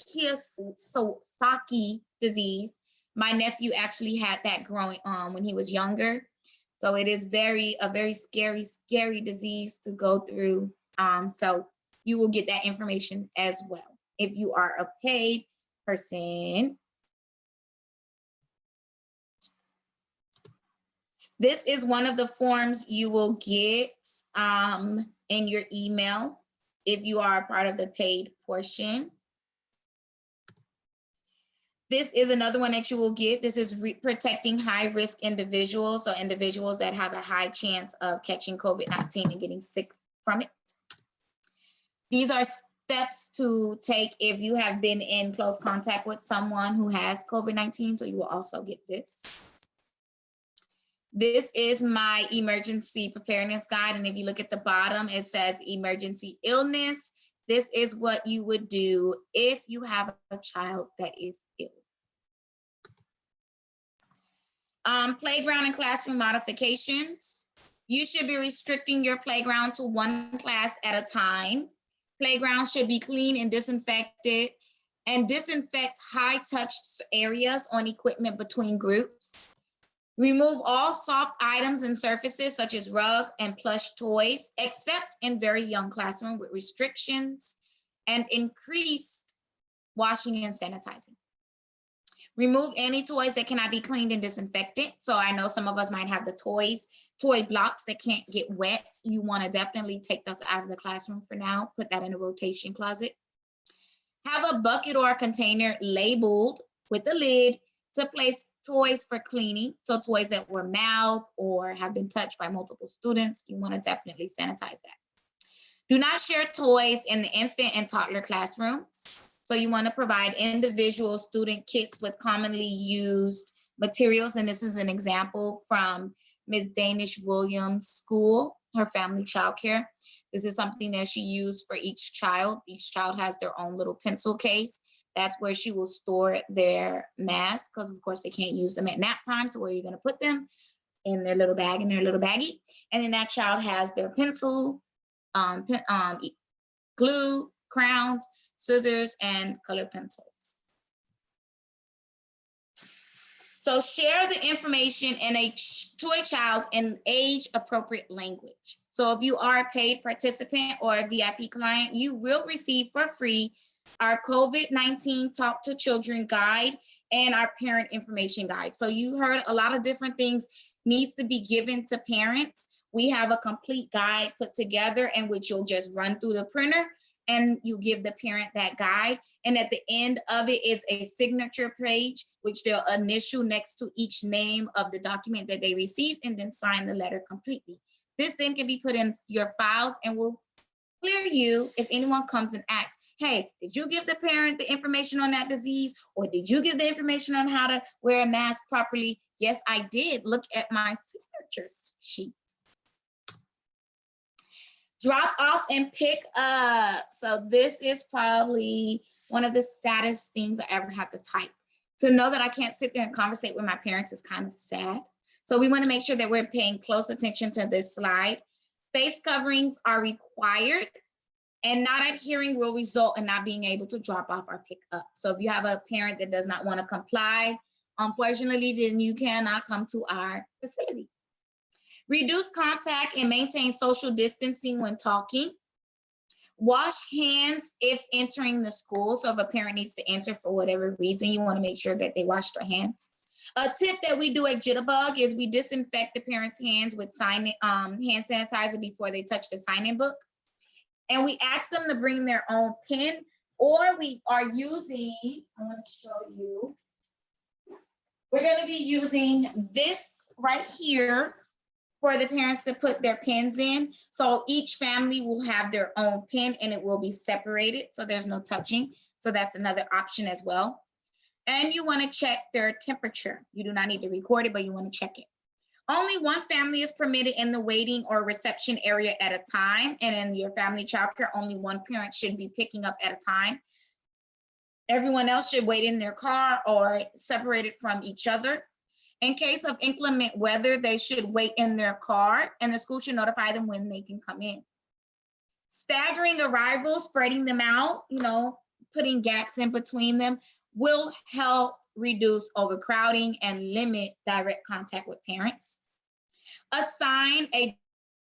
Kiyosaki disease. My nephew actually had that growing when he was younger. So it is a very scary disease to go through. So you will get that information as well if you are a paid person. This is one of the forms you will get in your email if you are a part of the paid portion. This is another one that you will get. This is protecting high-risk individuals, so individuals that have a high chance of catching COVID-19 and getting sick from it. These are steps to take if you have been in close contact with someone who has COVID-19, so you will also get this. This is my emergency preparedness guide, and if you look at the bottom, it says emergency illness. This is what you would do if you have a child that is ill. Playground and classroom modifications. You should be restricting your playground to one class at a time. Playground should be clean and disinfected, and disinfect high-touch areas on equipment between groups. Remove all soft items and surfaces such as rug and plush toys, except in very young classroom with restrictions, and increased washing and sanitizing. Remove any toys that cannot be cleaned and disinfected. So I know some of us might have the toy blocks that can't get wet. You want to definitely take those out of the classroom for now. Put that in a rotation closet. Have a bucket or a container labeled with a lid to place toys for cleaning. So toys that were mouthed or have been touched by multiple students, you want to definitely sanitize that. Do not share toys in the infant and toddler classrooms. So you want to provide individual student kits with commonly used materials. And this is an example from Ms. Danish Williams' school, her family childcare. This is something that she used for each child. Each child has their own little pencil case. That's where she will store their masks, because of course they can't use them at nap time. So where are you going to put them? In their little bag, in their little baggie. And then that child has their pencil, glue, crowns, scissors, and colored pencils. So share the information to a child in age-appropriate language. So if you are a paid participant or a VIP client, you will receive for free our COVID-19 Talk to Children guide and our parent information guide. So you heard a lot of different things needs to be given to parents. We have a complete guide put together in which you'll just run through the printer and you give the parent that guide. And at the end of it is a signature page, which they'll initial next to each name of the document that they received and then sign the letter completely. This then can be put in your files and will clear you if anyone comes and asks, hey, did you give the parent the information on that disease? Or did you give the information on how to wear a mask properly? Yes, I did. Look at my signatures sheet. Drop off and pick up. So this is probably one of the saddest things I ever had to type. To know that I can't sit there and conversate with my parents is kind of sad. So we want to make sure that we're paying close attention to this slide. Face coverings are required, and not adhering will result in not being able to drop off or pick up. So if you have a parent that does not want to comply, unfortunately, then you cannot come to our facility. Reduce contact and maintain social distancing when talking. Wash hands if entering the school. So if a parent needs to enter for whatever reason, you want to make sure that they wash their hands. A tip that we do at Jitterbug is we disinfect the parents' hands with hand sanitizer before they touch the sign-in book. And we ask them to bring their own pen, or we are using, I want to show you, we're going to be using this right here for the parents to put their pens in. So each family will have their own pen and it will be separated, so there's no touching. So that's another option as well. And you want to check their temperature. You do not need to record it, but you want to check it. Only one family is permitted in the waiting or reception area at a time. And in your family childcare, only one parent should be picking up at a time. Everyone else should wait in their car or separated from each other. In case of inclement weather, they should wait in their car and the school should notify them when they can come in. Staggering arrivals, spreading them out, putting gaps in between them will help reduce overcrowding and limit direct contact with parents. Assign a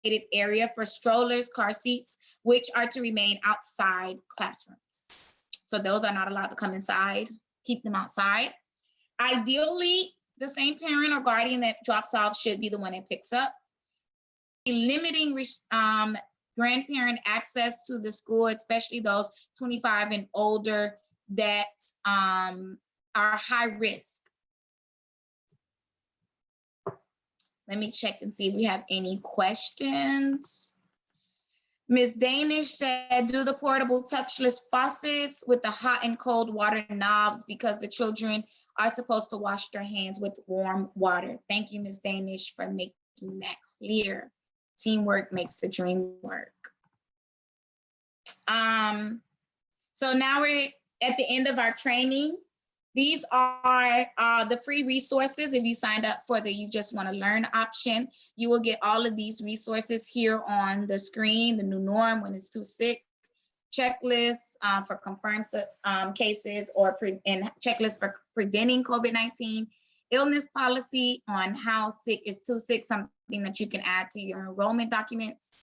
dedicated area for strollers, car seats, which are to remain outside classrooms. So those are not allowed to come inside, keep them outside. Ideally, the same parent or guardian that drops off should be the one that picks up. Limiting grandparent access to the school, especially those 25 and older that are high risk. Let me check and see if we have any questions. Ms. Danish said, do the portable touchless faucets with the hot and cold water knobs because the children are supposed to wash their hands with warm water. Thank you, Ms. Danish, for making that clear. Teamwork makes the dream work. So now we're at the end of our training. These are the free resources. If you signed up for the You Just Want to Learn option, you will get all of these resources here on the screen: the new norm when it's too sick, checklists for confirmed cases and checklists for preventing COVID-19, illness policy on how sick is too sick, something that you can add to your enrollment documents,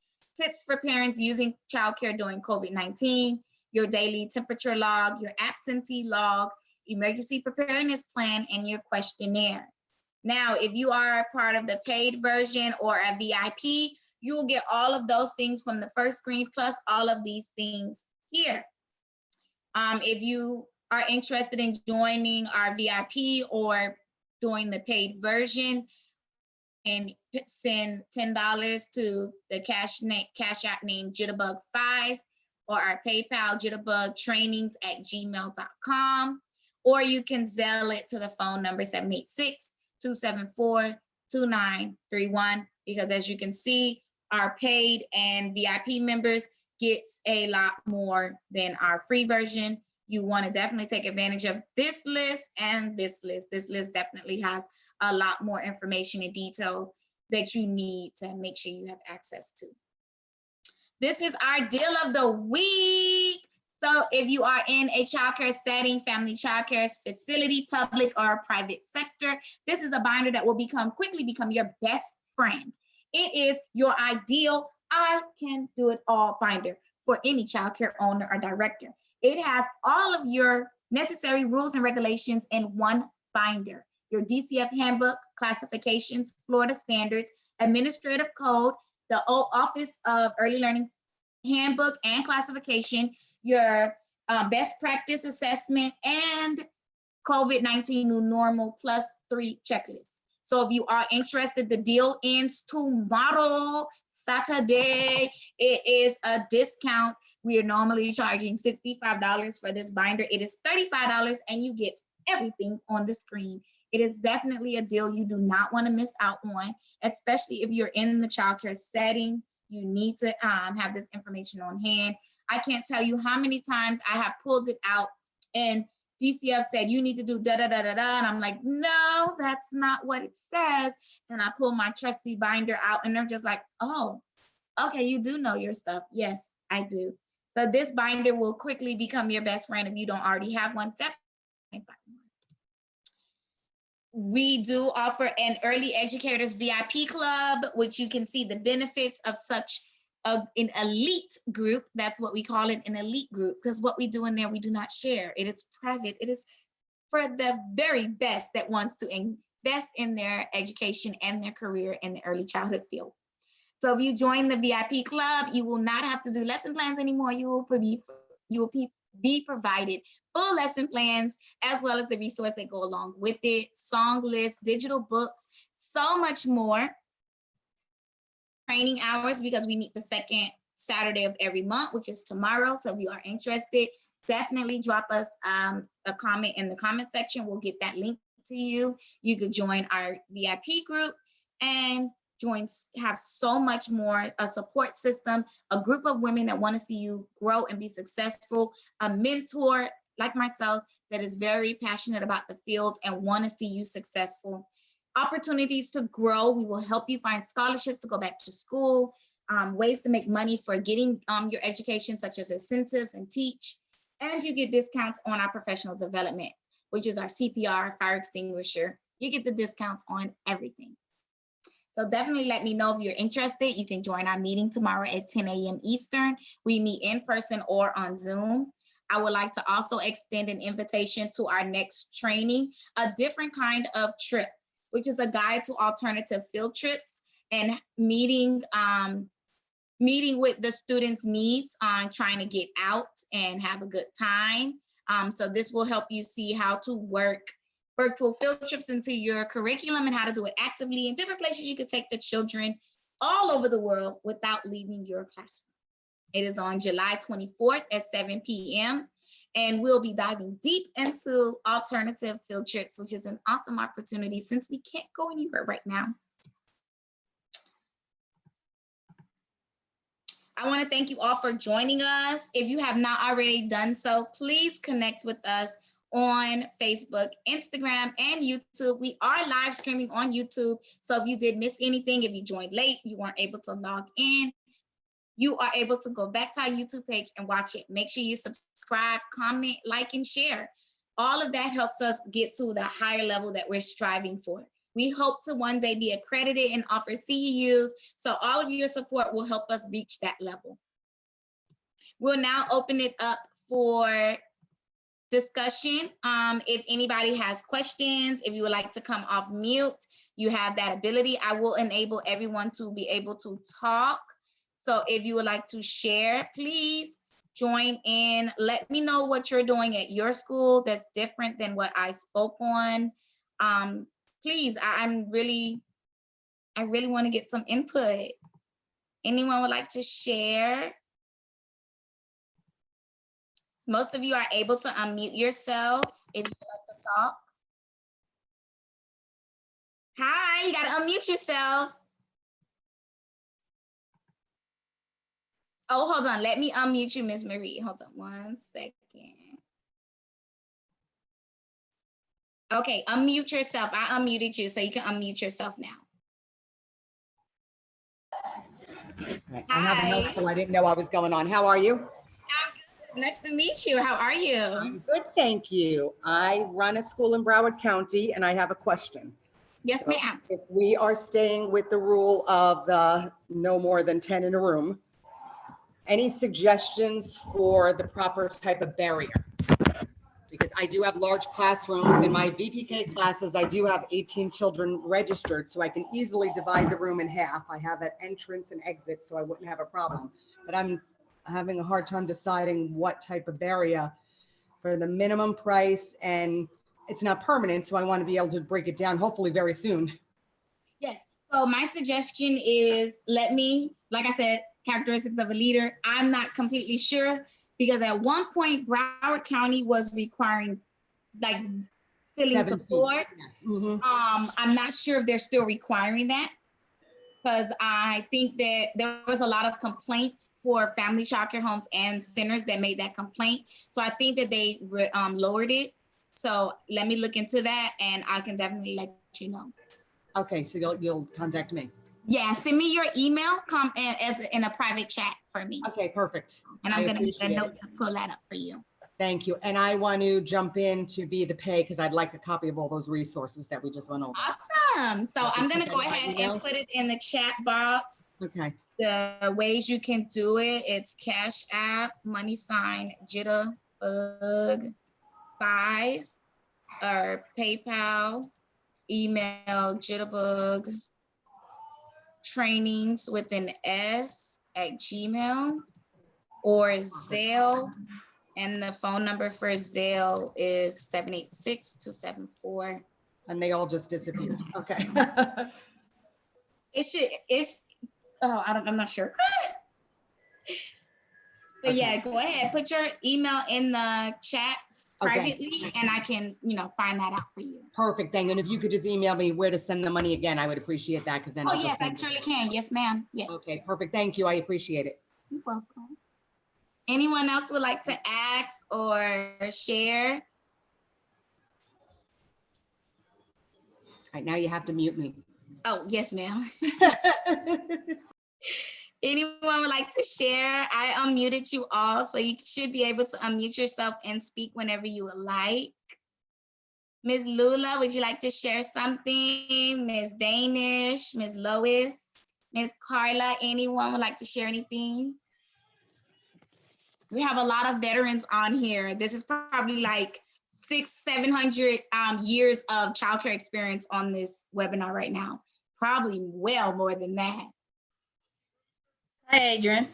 tips for parents using childcare during COVID-19, your daily temperature log, your absentee log, emergency preparedness plan, and your questionnaire. Now, if you are part of the paid version or a VIP, you will get all of those things from the first screen, plus all of these things here. If you are interested in joining our VIP or doing the paid version, and send $10 to the cash app name Jitterbug5 or our PayPal jitterbugtrainings@gmail.com, or you can Zelle it to the phone number 786-274-2931, because as you can see, our paid and VIP members gets a lot more than our free version. You want to definitely take advantage of this list and this list. This list definitely has a lot more information and detail that you need to make sure you have access to. This is our deal of the week. So if you are in a childcare setting, family childcare facility, public or private sector, this is a binder that will quickly become your best friend. It is your ideal I can do it all binder for any childcare owner or director. It has all of your necessary rules and regulations in one binder: your DCF handbook, classifications, Florida standards, administrative code, the Office of Early Learning handbook and classification, your best practice assessment, and COVID-19 new normal +3 checklists. So if you are interested, the deal ends tomorrow, Saturday. It is a discount. We are normally charging $65 for this binder. It is $35 and you get everything on the screen. It is definitely a deal you do not want to miss out on, especially if you're in the childcare setting. You need to have this information on hand. I can't tell you how many times I have pulled it out and DCF said, you need to do da-da-da-da-da. And I'm like, no, that's not what it says. And I pull my trusty binder out and they're just like, oh, okay, you do know your stuff. Yes, I do. So this binder will quickly become your best friend if you don't already have one. Definitely buy one. We do offer an early educators VIP club, which you can see the benefits of such an elite group. That's what we call it, an elite group, because what we do in there, we do not share. It is private. It is for the very best that wants to invest in their education and their career in the early childhood field. So if you join the VIP club, you will not have to do lesson plans anymore. You will be provided full lesson plans, as well as the resources that go along with it, song lists, digital books, so much more. Training hours, because we meet the second Saturday of every month, which is tomorrow. So if you are interested, definitely drop us a comment in the comment section. We'll get that link to you. You could join our VIP group and have so much more, a support system, a group of women that want to see you grow and be successful, a mentor like myself that is very passionate about the field and want to see you successful. Opportunities to grow. We will help you find scholarships to go back to school, ways to make money for getting your education, such as incentives and teach. And you get discounts on our professional development, which is our CPR, fire extinguisher. You get the discounts on everything. So definitely let me know if you're interested. You can join our meeting tomorrow at 10 a.m. Eastern. We meet in person or on Zoom. I would like to also extend an invitation to our next training, a different kind of trip, which is a guide to alternative field trips and meeting with the students' needs on trying to get out and have a good time. So this will help you see how to work virtual field trips into your curriculum and how to do it actively in different places you could take the children all over the world without leaving your classroom. It is on July 24th at 7 p.m. And we'll be diving deep into alternative field trips, which is an awesome opportunity since we can't go anywhere right now. I want to thank you all for joining us. If you have not already done so, please connect with us on Facebook, Instagram, and YouTube. We are live streaming on YouTube. So if you did miss anything, if you joined late, you weren't able to log in, you are able to go back to our YouTube page and watch it. Make sure you subscribe, comment, like, and share. All of that helps us get to the higher level that we're striving for. We hope to one day be accredited and offer CEUs, so all of your support will help us reach that level. We'll now open it up for discussion. If anybody has questions, if you would like to come off mute, you have that ability. I will enable everyone to be able to talk. So if you would like to share, please join in. Let me know what you're doing at your school that's different than what I spoke on. Please, I really want to get some input. Anyone would like to share? Most of you are able to unmute yourself if you'd like to talk. Hi, you gotta unmute yourself. Oh, hold on, let me unmute you, Miss Marie. Hold on 1 second. Okay, unmute yourself. I unmuted you, so you can unmute yourself now. Right. I have a note, so I didn't know I was going on. How are you? I'm good. Nice to meet you. How are you? I'm good, thank you. I run a school in Broward County, and I have a question. Yes, So ma'am. if we are staying with the rule of the no more than 10 in a room, any suggestions for the proper type of barrier? Because I do have large classrooms. In my VPK classes, I do have 18 children registered, so I can easily divide the room in half. I have an entrance and exit, so I wouldn't have a problem. But I'm having a hard time deciding what type of barrier for the minimum price, and it's not permanent, so I want to be able to break it down hopefully very soon. Yes. So my suggestion is, let me, like I said, characteristics of a leader. I'm not completely sure, because at one point Broward County was requiring like ceiling 7 support. feet. Yes. Mm-hmm. I'm not sure if they're still requiring that, because I think that there was a lot of complaints for family childcare homes and centers that made that complaint. So I think that they lowered it. So let me look into that, and I can definitely let you know. Okay, so you'll contact me. Yeah, send me your email, come as in a private chat for me. Okay, perfect. And I'm gonna make a appreciate note it. to pull that up for you. Thank you. And I want to jump in to be the pay, because I'd like a copy of all those resources that we just went over. Awesome. So I'm gonna go ahead and put it in the chat box. Okay. The ways you can do it, it's Cash App, money sign, Jitterbug 5, or PayPal, email Jitterbug trainings with an S at Gmail, or Zelle, and the phone number for Zelle is 786-274. And they all just disappeared. Okay. I'm not sure. But Okay. yeah, go ahead, put your email in the chat privately, Okay. and I can, find that out for you. Perfect. Thank you. And if you could just email me where to send the money again, I would appreciate that, because then I'll Yes, just I send it. surely can. Yes, ma'am. Yes. Okay, perfect. Thank you. I appreciate it. You're welcome. Anyone else would like to ask or share? All right, now you have to mute me. Oh, yes, ma'am. Anyone would like to share? I unmuted you all, so you should be able to unmute yourself and speak whenever you would like. Ms. Lula, would you like to share something? Ms. Danish, Ms. Lois, Ms. Carla, anyone would like to share anything? We have a lot of veterans on here. This is probably like 600-700 years of childcare experience on this webinar right now. Probably well more than that. Hi, Adrian.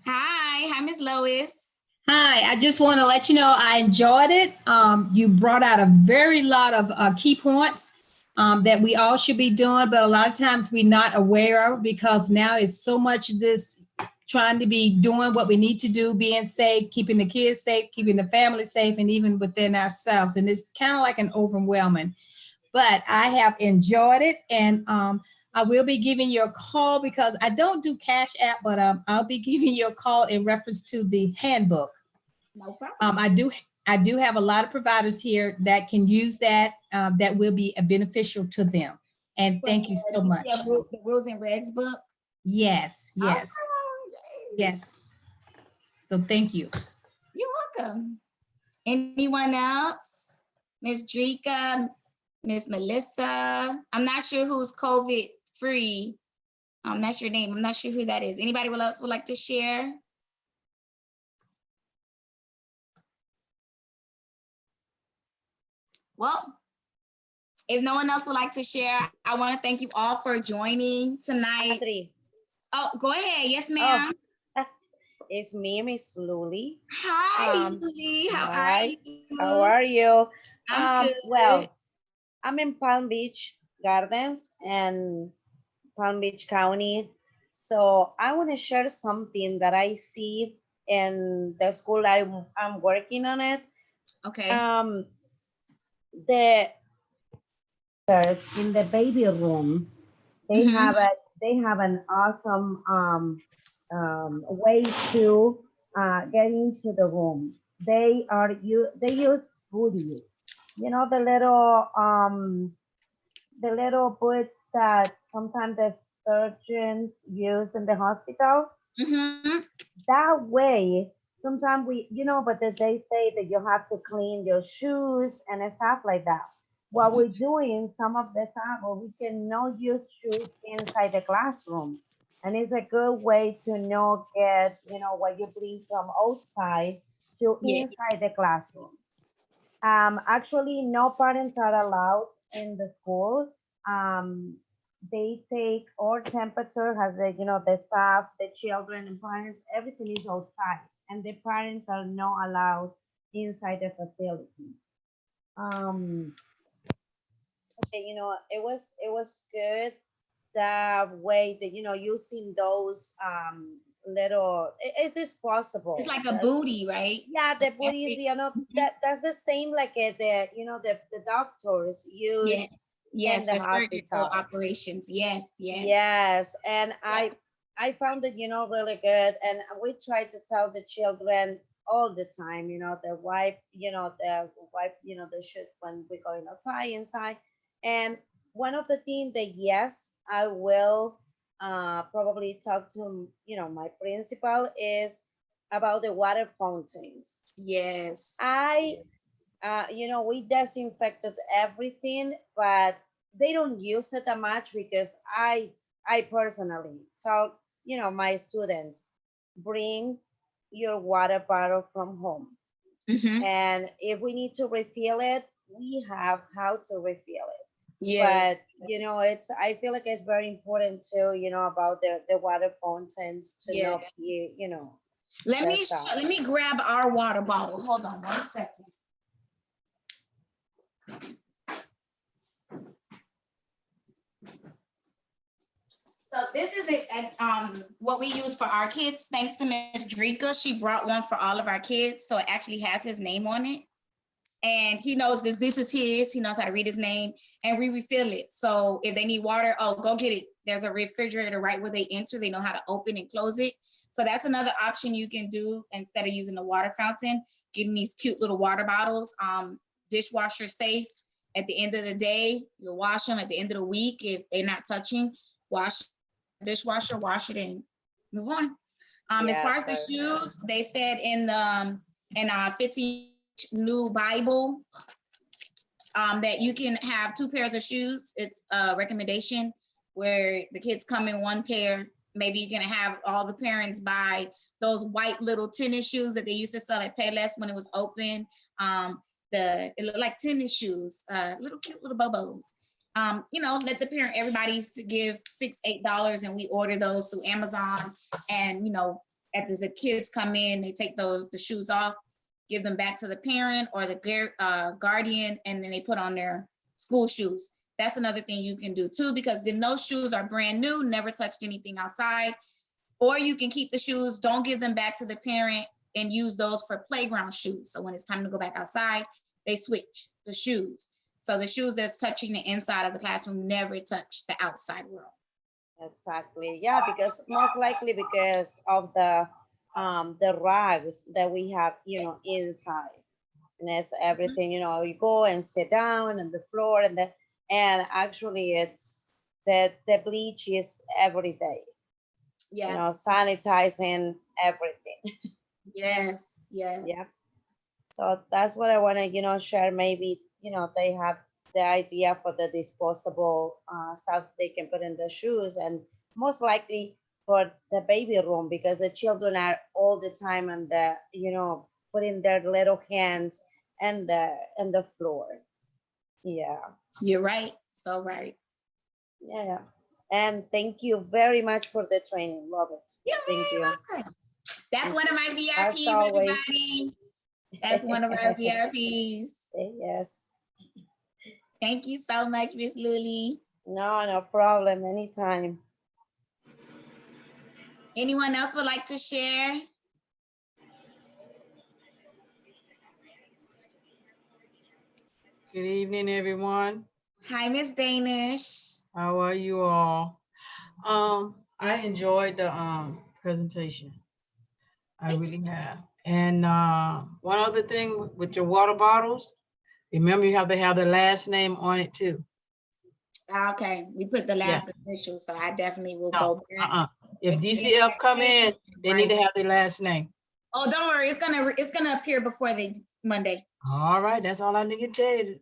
Hi, Ms. Lois. Hi, I just want to let you know I enjoyed it. You brought out a very lot of key points that we all should be doing, but a lot of times we're not aware of, because now it's so much of this trying to be doing what we need to do, being safe, keeping the kids safe, keeping the family safe, and even within ourselves. And it's kind of like an overwhelming, but I have enjoyed it. And I will be giving you a call, because I don't do Cash App, but I'll be giving you a call in reference to the handbook. No problem. I do have a lot of providers here that can use that, that will be beneficial to them. And thank you so much. The rules and regs book. Yes, yes, Oh, yes. So thank you. you're welcome. Anyone else? Miss Drika, Miss Melissa. I'm not sure who's COVID free. That's your name. I'm not sure who that is. Anybody else would like to share? Well, if no one else would like to share, I want to thank you all for joining tonight. Oh, go ahead. Yes, ma'am. Oh, it's me, Miss Luli. Hi, Lily. How are you? How are you? I'm good. Well, I'm in Palm Beach Gardens and Palm Beach County. So I want to share something that I see in the school I'm working on it. Okay. In the baby room, they have an awesome way to get into the room. They use booties, you know, the little boots that sometimes the surgeons use in the hospital. That way, sometimes but they say that you have to clean your shoes and stuff like that. What we're doing some of the time, we can not use shoes inside the classroom. And it's a good way to not get, what you bring from outside to inside the classroom. Actually, no parents are allowed in the school. They take all temperature, has the staff, the children and parents, everything is outside. And the parents are not allowed inside the facility. It was good that way that using those little is this possible, it's like a booty, right? Yeah, the booties, that's the same like the doctors use yes in the for surgical hospital operations. Yes, and I found it really good, and we try to tell the children all the time, the wipe the shit when we're going inside. And one of the things that, yes, I will probably talk to, my principal is about the water fountains. Yes. We disinfected everything, but they don't use it that much because I personally tell, my students, bring your water bottle from home. And if we need to refill it, we have how to refill it. But I feel like it's very important too, about the water fountains to not be, let me grab our water bottle. Hold on 1 second. So this is what we use for our kids. Thanks to Miss Drika, she brought one for all of our kids, so it actually has his name on it. And he knows this is his, he knows how to read his name, and we refill it. So if they need water, go get it. There's a refrigerator right where they enter. They know how to open and close it. So that's another option you can do instead of using the water fountain, getting these cute little water bottles. Dishwasher safe. At the end of the day, you'll wash them. At the end of the week, if they're not touching, wash the dishwasher, wash it and move on. As far as the shoes, they said in 15 new Bible that you can have 2 pairs of shoes. It's a recommendation where the kids come in 1 pair. Maybe you can have all the parents buy those white little tennis shoes that they used to sell at Payless when it was open. It looked like tennis shoes, little cute little bobos. Let the parent, everybody give $6-8, and we order those through Amazon. And as the kids come in, they take the shoes off, give them back to the parent or the guardian, and then they put on their school shoes. That's another thing you can do too, because then those shoes are brand new, never touched anything outside. Or you can keep the shoes, don't give them back to the parent, and use those for playground shoes. So when it's time to go back outside, they switch the shoes. So the shoes that's touching the inside of the classroom never touch the outside world. Exactly. Yeah, because most likely because of the rags that we have, inside. and it's everything, you know, you go and sit down on the floor, and actually it's the bleach is every day. Yeah. You know, sanitizing everything. Yes. Yeah. So that's what I want to, you know, share. Maybe, you know, they have the idea for the disposable stuff they can put in the shoes, and most likely for the baby room, because the children are all the time on the, you know, putting their little hands and the floor. Yeah. You're right. So right. Yeah. And thank you very much for the training. Love it. You're Thank very you. welcome. That's one of my As VIPs, always. everybody. That's one of our VIPs. Yes. Thank you so much, Miss Luli. No problem. Anytime. Anyone else would like to share? Good evening, everyone. Hi, Miss Danish. How are you all? I enjoyed the presentation. I really have. And one other thing with your water bottles, remember you have to have the last name on it too. Okay, we put the last initial, so I definitely will go back. If DCF come in, they need to have their last name. Oh, don't worry, it's gonna appear before the Monday. All right, that's all I need to tell you.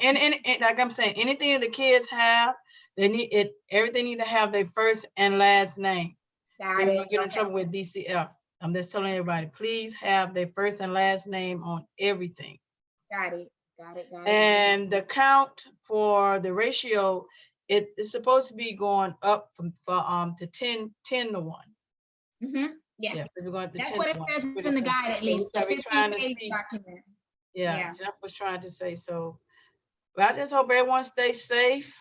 And like I'm saying, anything the kids have, they need it. Everything need to have their first and last name. So you don't get in trouble with DCF. I'm just telling everybody, please have their first and last name on everything. Got it. And the count for the ratio, it's supposed to be going up to 10 to 1. Mm-hmm. Yeah. We're going to That's what it says in the guide, at least. The 15-page document. Yeah, Jeff was trying to say so. But I just hope everyone stays safe.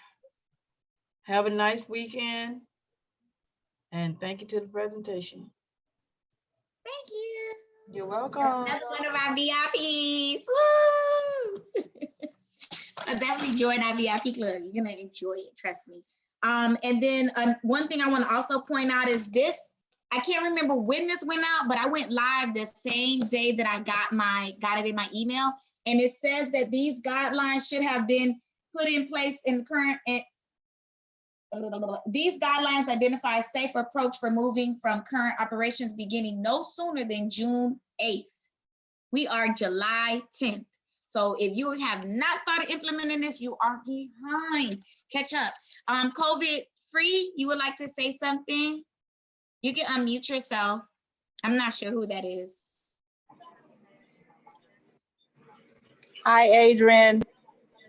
Have a nice weekend. And thank you to the presentation. Thank you. You're welcome. That's another one of our VIPs. Woo! Definitely join our VIP club. You're gonna enjoy it, trust me. And then one thing I want to also point out is this. I can't remember when this went out, but I went live the same day that I got it in my email, and it says that these guidelines should have been put in place in current. These guidelines identify a safe approach for moving from current operations beginning no sooner than June 8th. We are July 10th. So if you have not started implementing this, you are behind. Catch up. COVID free, you would like to say something? You can unmute yourself. I'm not sure who that is. Hi, Adrian.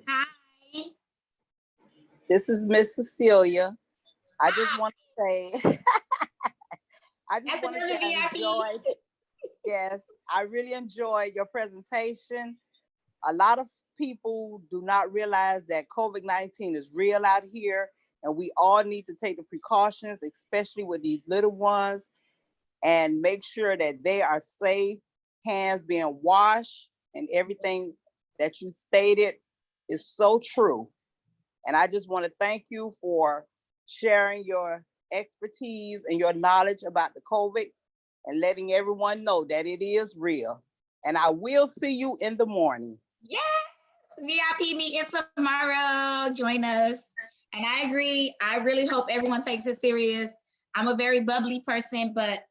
Hi. This is Miss Cecilia. I just want to say, I really enjoyed your presentation. A lot of people do not realize that COVID-19 is real out here, and we all need to take the precautions, especially with these little ones, and make sure that they are safe, hands being washed, and everything that you stated is so true. And I just want to thank you for sharing your expertise and your knowledge about the COVID and letting everyone know that it is real. And I will see you in the morning. Yes, VIP meeting tomorrow. Join us. And I agree. I really hope everyone takes it serious. I'm a very bubbly person, but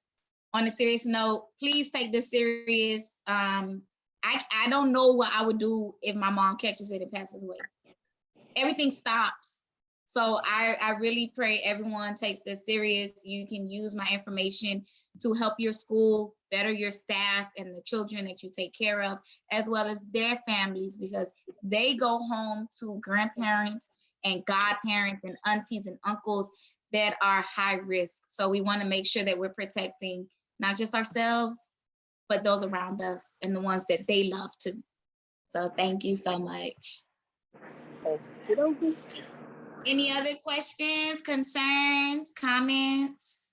on a serious note, please take this serious. I don't know what I would do if my mom catches it and passes away. Everything stops. So I really pray everyone takes this serious. You can use my information to help your school, better your staff and the children that you take care of, as well as their families, because they go home to grandparents and godparents and aunties and uncles that are high risk. So we want to make sure that we're protecting not just ourselves, but those around us and the ones that they love too. So thank you so much. Any other questions, concerns, comments?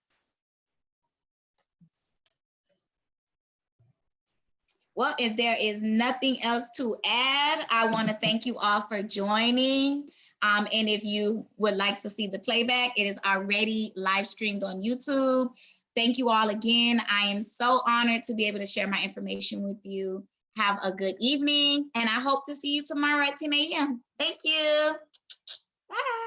Well, if there is nothing else to add, I want to thank you all for joining. And if you would like to see the playback, it is already live streamed on YouTube. Thank you all again. I am so honored to be able to share my information with you. Have a good evening, and I hope to see you tomorrow at 10 a.m. Thank you. Bye.